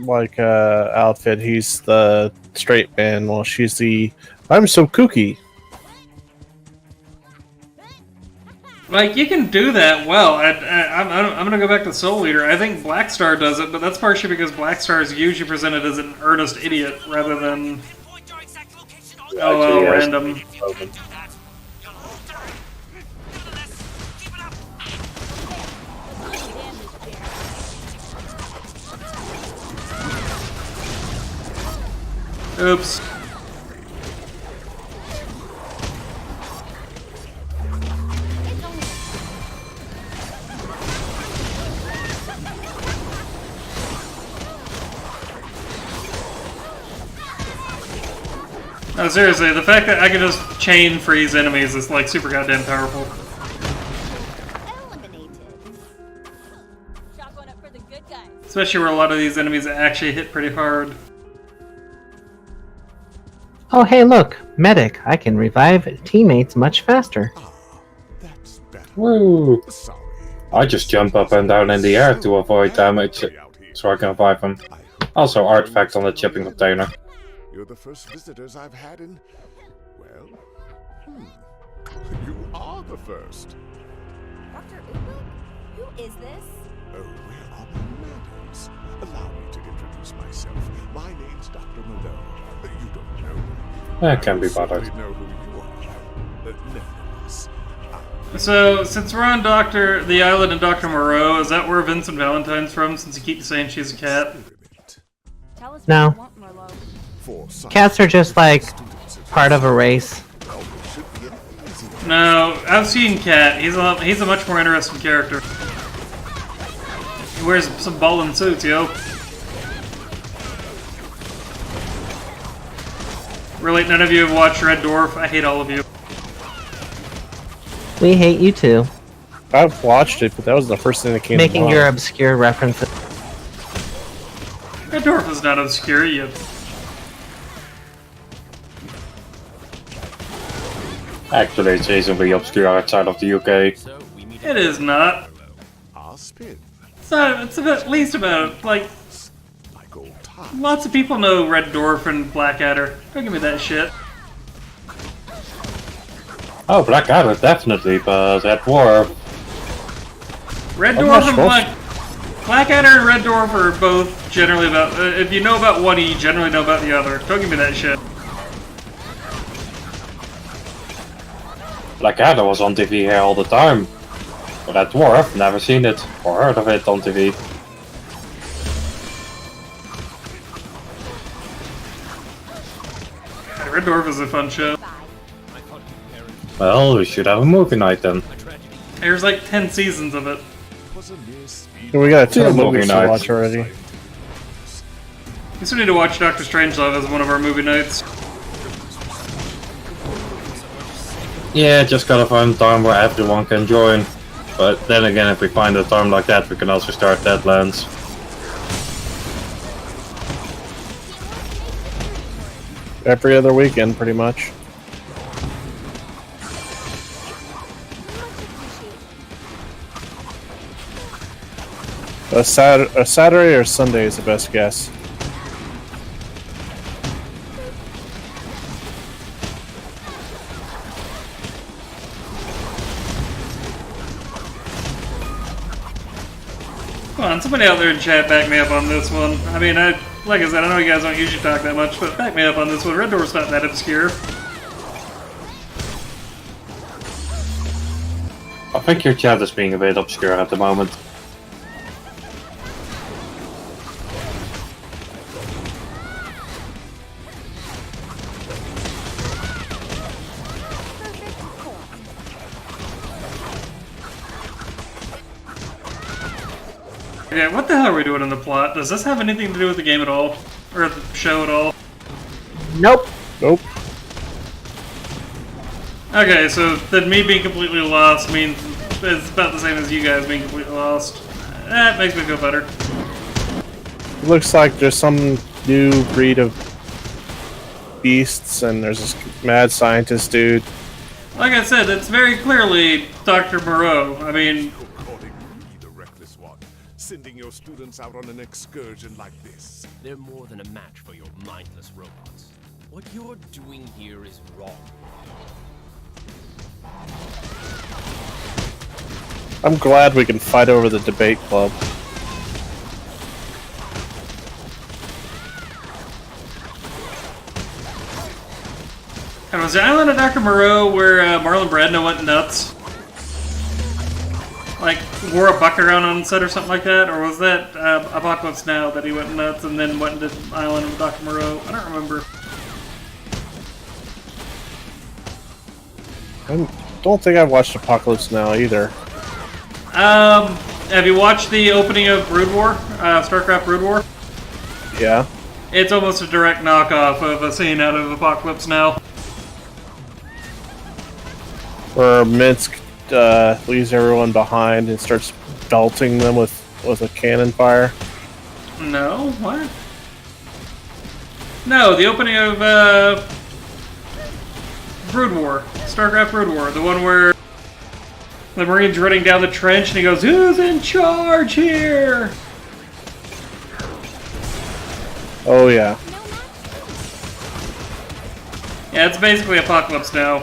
outfit, he's the straight man, while she's the I'm so kooky. Like, you can do that well. I'm gonna go back to Soul Eater. I think Black Star does it, but that's partially because Black Star is usually presented as an earnest idiot rather than random. Oops. No, seriously, the fact that I can just chain freeze enemies is like super goddamn powerful. Eliminated. Shotgun up for the good guys. Especially where a lot of these enemies actually hit pretty hard. Oh, hey, look, medic. I can revive teammates much faster. That's better. Woo! Sorry. I just jump up and down in the air to avoid damage, so I can revive them. Also, artifact on the shipping container. You're the first visitors I've had in... Well... You are the first. Dr. RWBY? Who is this? Oh, where are my manners? Allow me to introduce myself. My name's Dr. Malone. You don't know me. That can be I certainly bothered. know who you are. Nevertheless, So, since we're on the island of Dr. Moreau, is that where Vincent Valentine's from, since you keep saying she's a cat? Tell us No. what you want, Marlowe. Cats are just like part of a race. No, I've seen Cat. He's a much more interesting character. He wears some ballin' suits, yo. Really, none of you have watched Red Dwarf? I hate all of you. We hate you too. I've watched it, but that was the first thing that came to Making mind. your obscure references. Red Dwarf is not obscure, you. Actually, it's reasonably obscure outside of the UK. It is not. I'll spin It's at least about, like, like old times. lots of people know Red Dwarf and Blackadder. Don't give me that shit. Oh, Blackadder, definitely, but Red Dwarf. Red I'm Dwarf not and sure. Blackadder and Red Dwarf are both generally about. If you know about one, you generally know about the other. Don't give me that shit. Blackadder was on TV here all the time. But Red Dwarf, never seen it or heard of it on TV. Red Dwarf is a fun show. Well, we should have a movie night then. There's like 10 seasons of it. Was a mere speed. We got a ton of Yeah, movies to movie watch nights. already. We still need to watch Doctor Strangelove as one of our movie nights. Yeah, just gotta find a time where everyone can join. But then again, if we find a time like that, we can also start Deadlands. Every other weekend, pretty much. A Saturday or Sunday is the best guess. Come on, somebody out there in chat back me up on this one. I mean, like I said, I know you guys don't usually talk that much, but back me up on this one. Red Dwarf's not that obscure. I think your chat is being a bit obscure at the moment. Yeah, what the hell are we doing in the plot? Does this have anything to do with the game at all? Or the show at all? Nope. Nope. Okay, so then me being completely lost means it's about the same as you guys being completely lost. That makes me feel better. Looks like there's some new breed of beasts, and there's this mad scientist dude. Like I said, it's very clearly Dr. Moreau. I mean, You're calling me the reckless one, sending your students out on an excursion like this. They're more than a match for your mindless robots. What you're doing here is wrong. I'm glad we can fight over the debate club. and was the island of Dr. Moreau where Marlon Brando went nuts? Like, wore a bucket around on set or something like that? Or was that Apocalypse Now that he went nuts and then went into the island of Dr. Moreau? I don't remember. I don't think I've watched Apocalypse Now either. Have you watched the opening of Brood War? StarCraft Brood War? Yeah. It's almost a direct knockoff of a scene out of Apocalypse Now. Where Minsk leaves everyone behind and starts belting them with a cannon fire. No? What? No, the opening of Brood War. StarCraft Brood War. The one where the Marine's running down the trench and he goes, "Who's in charge here?" Oh yeah. Yeah, it's basically Apocalypse Now.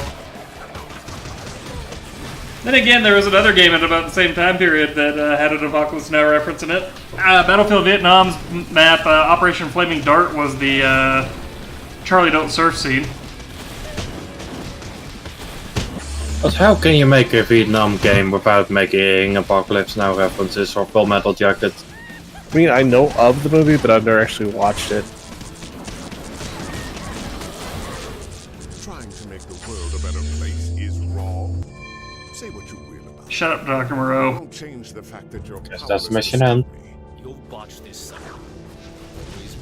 Then again, there was another game at about the same time period that had an Apocalypse Now reference in it. Battlefield Vietnam's map, Operation Flaming Dart, was the Charlie Don't Surf scene. But how can you make a Vietnam game without making Apocalypse Now references or Full Metal Jacket? I mean, I know of the movie, but I've never actually watched it. Trying to make the world a better place is wrong. Say what you will about it. Shut up, Dr. Moreau. Don't change the fact that you're Guess that's powerless to mission stop end. me. You'll botch this somehow. Always do.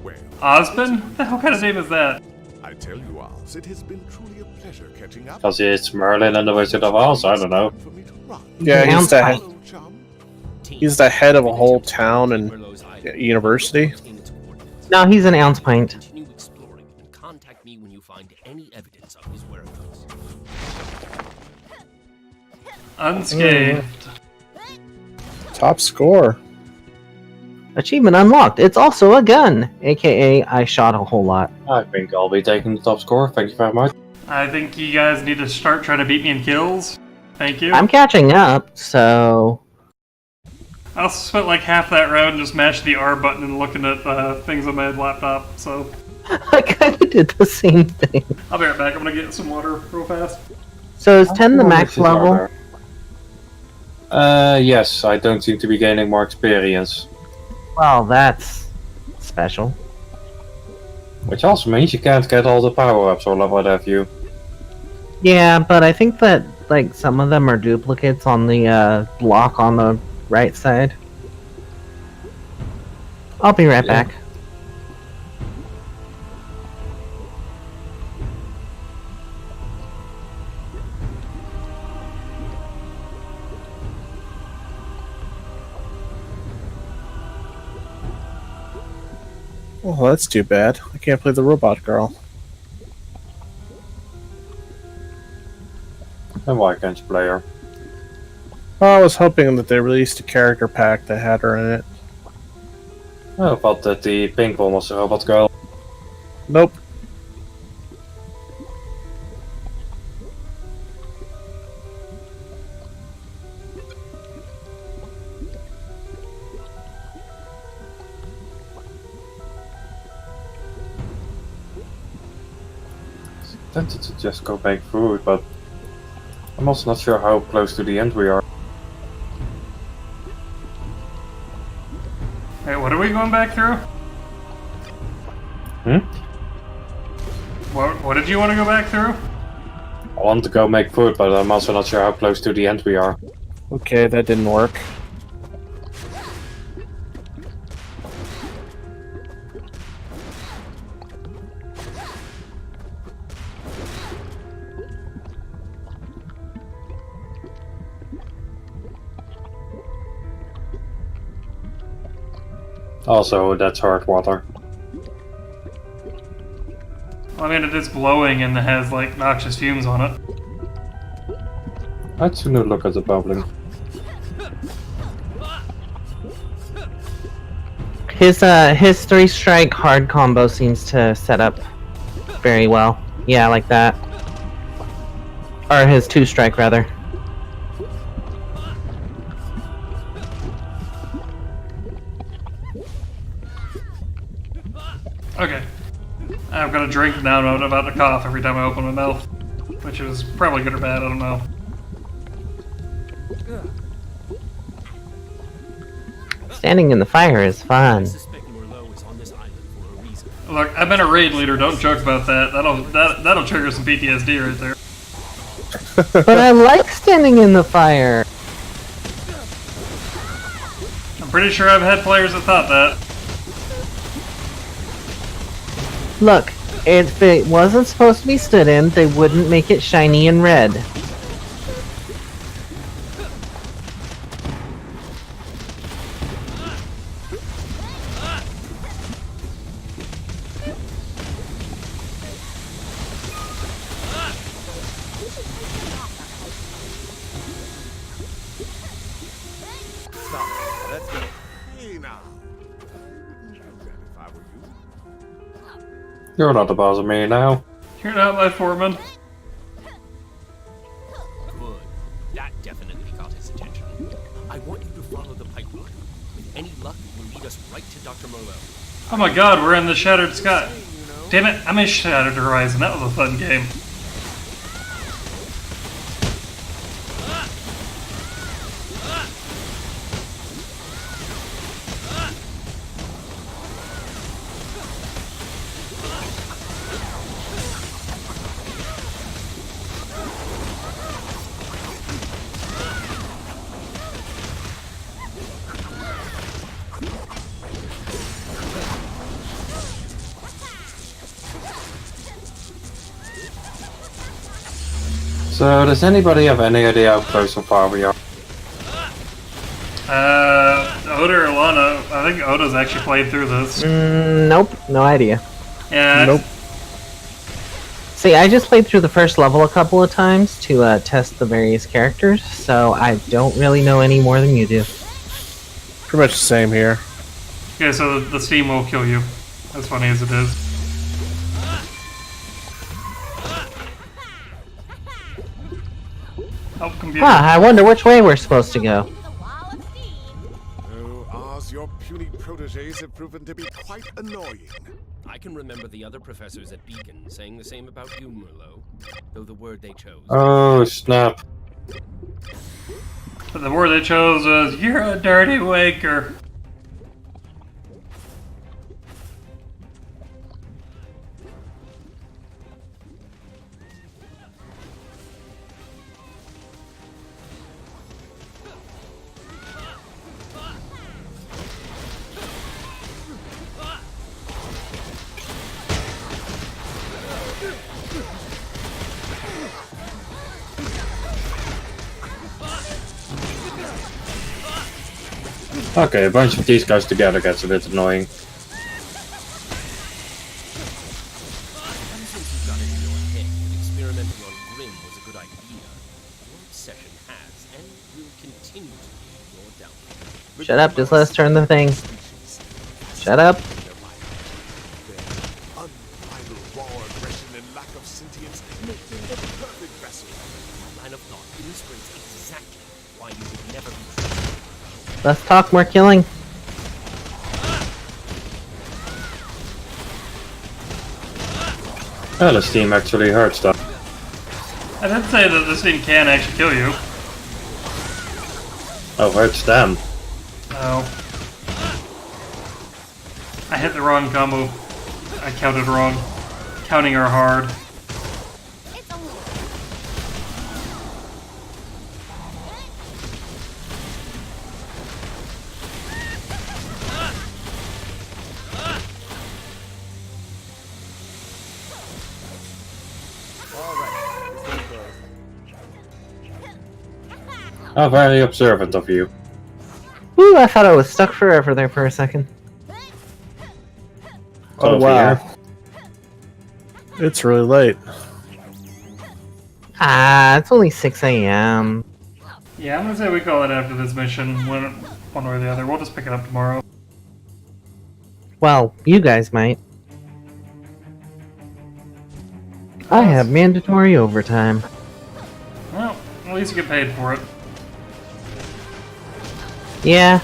Well, Osmond? What the hell kind of name is that? I tell you, Oz, it has been truly a pleasure catching up. Because it's Merlin and the Wizard of Oz, I don't know. For me to run. Yeah, he's Hello, the head of a whole town and university. No, he's an ounce pint. Continue exploring and contact me when you find any evidence of his whereabouts. Unscathed. Top score. Achievement unlocked. It's also a gun, aka I shot a whole lot. I think I'll be taking the top score, thank you very much. I think you guys need to start trying to beat me in kills. Thank you. I'm catching up, so I also spent like half that round just mashing the R button and looking at things on my laptop, so... I kind of did the same thing. I'll be right back, I'm gonna get some water real fast. So is 10 the max level? Yes, I don't seem to be gaining more experience. Well, that's special. Which also means you can't get all the power-ups or what have you. Yeah, but I think that like some of them are duplicates on the block on the right side. I'll be right back. Oh, that's too bad. I can't play the robot girl. Then why can't you play her? I was hoping that they released a character pack that had her in it. I thought that the pink one was a robot girl. Nope. I tempted to just go back through it, but I'm also not sure how close to the end we are. Hey, what are we going back through? What did you want to go back through? I want to go make food, but I'm also not sure how close to the end we are. Okay, that didn't work. Also, that's hard water. Well, I mean, it is glowing and it has, like, noxious fumes on it. I'd sooner look at the bubbling. His 3-strike hard combo seems to set up very well. Yeah, like that. Or his 2-strike, rather. Okay. I've got a drink now, and I'm about to cough every time I open my mouth. Which is probably good or bad, I don't know. Standing in the fire is fun. Look, I've been a raid leader, don't joke about that. That'll trigger some PTSD right there. But I like standing in the fire. I'm pretty sure I've had players that thought that. Look, if it wasn't supposed to be stood in, they wouldn't make it shiny and red. You're not the boss of me now. You're not my foreman. Good. That definitely got his attention. I want you to follow the pipeline. With any luck, it will lead us right to Dr. Merlot. Oh my god, we're in the Shattered Sky. Damn it, I missed Shattered Horizon. That was a fun game. So, does anybody have any idea how close so far we are? Oda or Lana? I think Oda's actually played through this. Nope, no idea. Yeah. Nope. See, I just played through the first level a couple of times to test the various characters, so I don't really know any more than you do. Pretty much the same here. Okay, so the steam will kill you. As funny as it is. Help computer. I wonder which way we're supposed to go. Oh, Oz, your puny proteges have proven to be quite annoying. I can remember the other professors at Beacon saying the same about you, Merlot, though the word they chose... Oh, snap. But the word they chose was, "You're a dirty wanker." Okay, a bunch of these guys together gets a bit annoying. Ever since you got into your head that experimenting on Grimm was a good idea, your obsession has and will continue to be your downfall. Shut up, just let us turn the thing. Shut up. Unbridled raw aggression and lack of sentience make them the perfect vessel. Your line of thought illustrates exactly why you would never be trusted. Let's talk more killing. Well, the steam actually hurts stuff. I did say that this thing can actually kill you. Oh, hurts them. Oh. I hit the wrong combo. I counted wrong. Counting are hard. How very observant of you. Woo, I thought I was stuck forever there for a second. Oh, wow. It's really late. It's only 6 a.m. Yeah, I'm gonna say we call it after this mission, one way or the other. We'll just pick it up tomorrow. Well, you guys might. I have mandatory overtime. Well, at least you get paid for it. Yeah.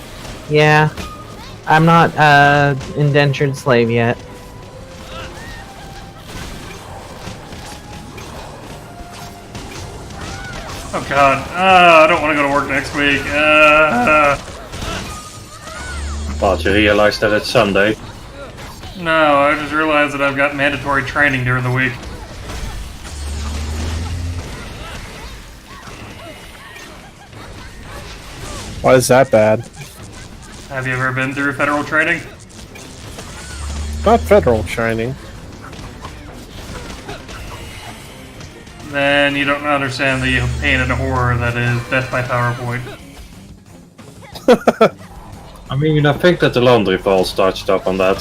I'm not indentured slave yet. Oh god, I don't want to go to work next week. But you realize that it's Sunday. No, I just realized that I've got mandatory training during the week. Why is that bad? Have you ever been through federal training? Not federal training. Then you don't understand the pain and horror that is death by PowerPoint. I mean, I think that the laundry falls touched up on that.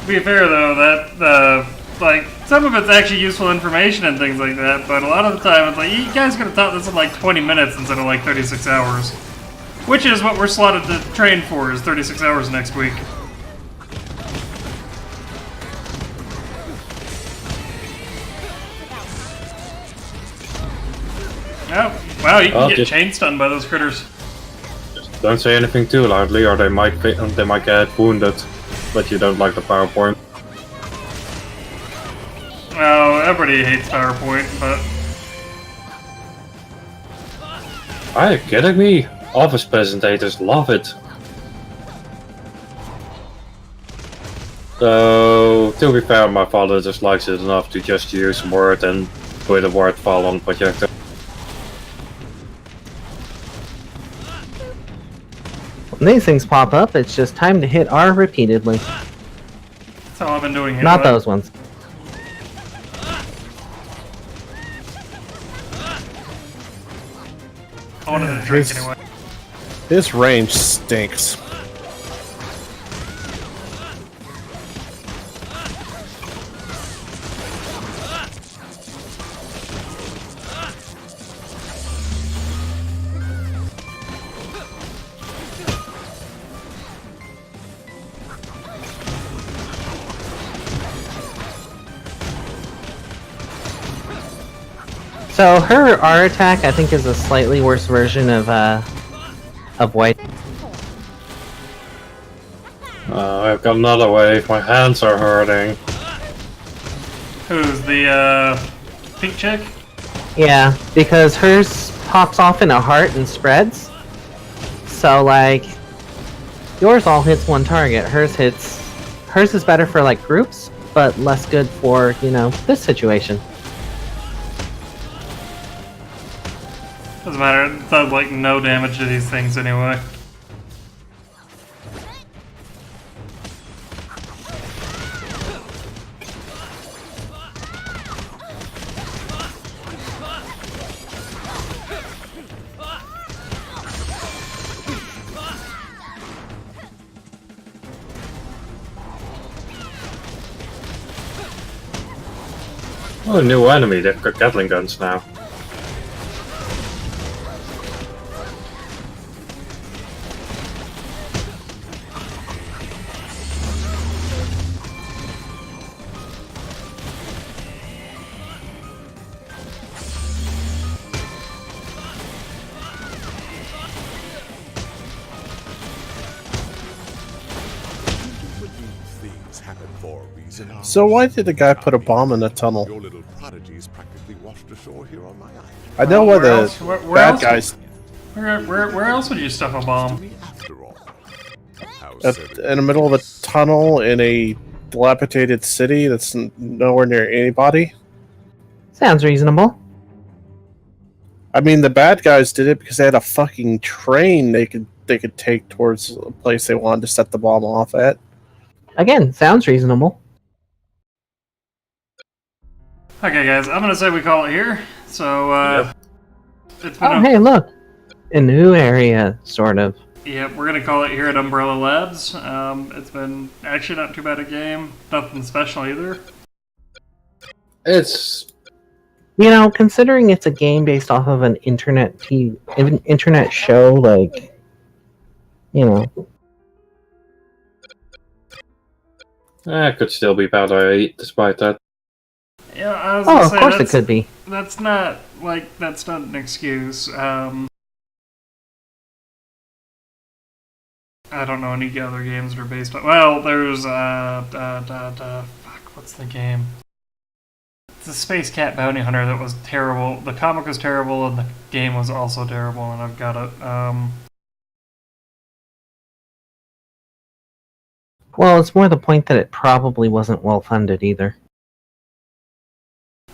To be fair though, that like some of it's actually useful information and things like that, but a lot of the time it's like you guys could have taught this in like 20 minutes instead of like 36 hours. Which is what we're slotted to train for, is 36 hours next week. Oh, wow, you can get chain stunned by those critters. Just don't say anything too loudly, or they might get wounded. But you don't like the PowerPoint. Well, everybody hates PowerPoint, but... Are you kidding me? Office presentators love it. So, to be fair, my father just likes it enough to just use Word and put a Word file on projector. When these things pop up, it's just time to hit R repeatedly. That's all I've been doing. Not those ones. I wanted to drink anyway. This range stinks. So her R attack, I think, is a slightly worse version of White. I've got another wave. My hands are hurting. Who's the pink chick? Yeah, because hers pops off in a heart and spreads. So like, yours all hits one target. Hers is better for like groups, but less good for, you know, this situation. Doesn't matter, it does like no damage to these things anyway. Oh, a new enemy. They've got Gatling guns now. So why did the guy put a bomb in the tunnel? Your little prodigies practically washed ashore here on my island. I know why the where bad else guys where else would you stuff a bomb? After all, how in the middle of a tunnel in a dilapidated city that's nowhere near anybody. Sounds reasonable. I mean, the bad guys did it because they had a fucking train they could take towards a place they wanted to set the bomb off at. Again, sounds reasonable. Okay guys, I'm gonna say we call it here. So it's been Oh, hey, look! A new area, sort of. Yeah, we're gonna call it here at Umbrella Labs. It's been actually not too bad a game. Nothing special either. It's You know, considering it's a game based off of an internet show, like, you know. it could still be better despite that. Yeah, I was Oh, gonna of say, course it could be. That's not an excuse. I don't know any other games that are based on. Well, there's fuck, what's the game? It's a Space Cat Bounty Hunter that was terrible. The comic was terrible, and the game was also terrible. And I've got it. Well, it's more the point that it probably wasn't well funded either.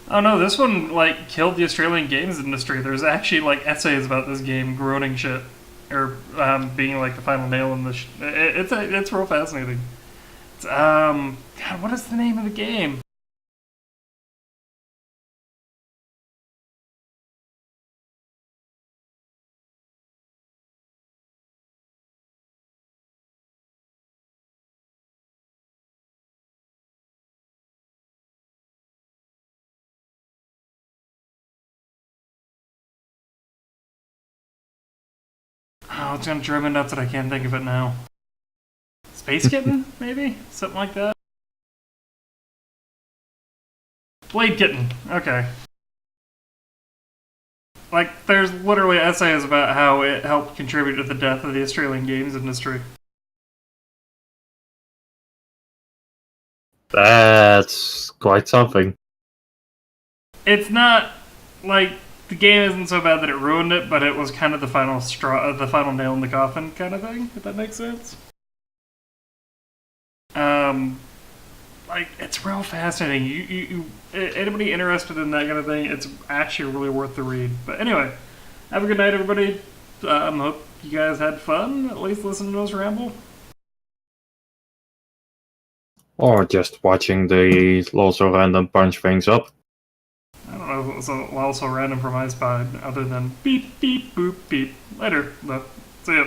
Oh no, this one like killed the Australian games industry. There's actually like essays about this game groaning shit, or being like the final nail in the. It's real fascinating. It's, God, what is the name of the game? Oh, it's gonna drive me nuts that I can't think of it now. Space Kitten, maybe? Something like that? Blade Kitten, okay. Like, there's literally essays about how it helped contribute to the death of the Australian games industry. That's quite something. It's not, like, the game isn't so bad that it ruined it, but it was kind of the final straw, the final nail in the coffin kind of thing, if that makes sense. Like, it's real fascinating. Anybody interested in that kind of thing, it's actually really worth the read. But anyway, have a good night, everybody. Hope you guys had fun, at least listen to us ramble. Or just watching the also random punch things up. I don't know if it was also random from my spot, other than beep, beep, boop, beep. Later, but see ya.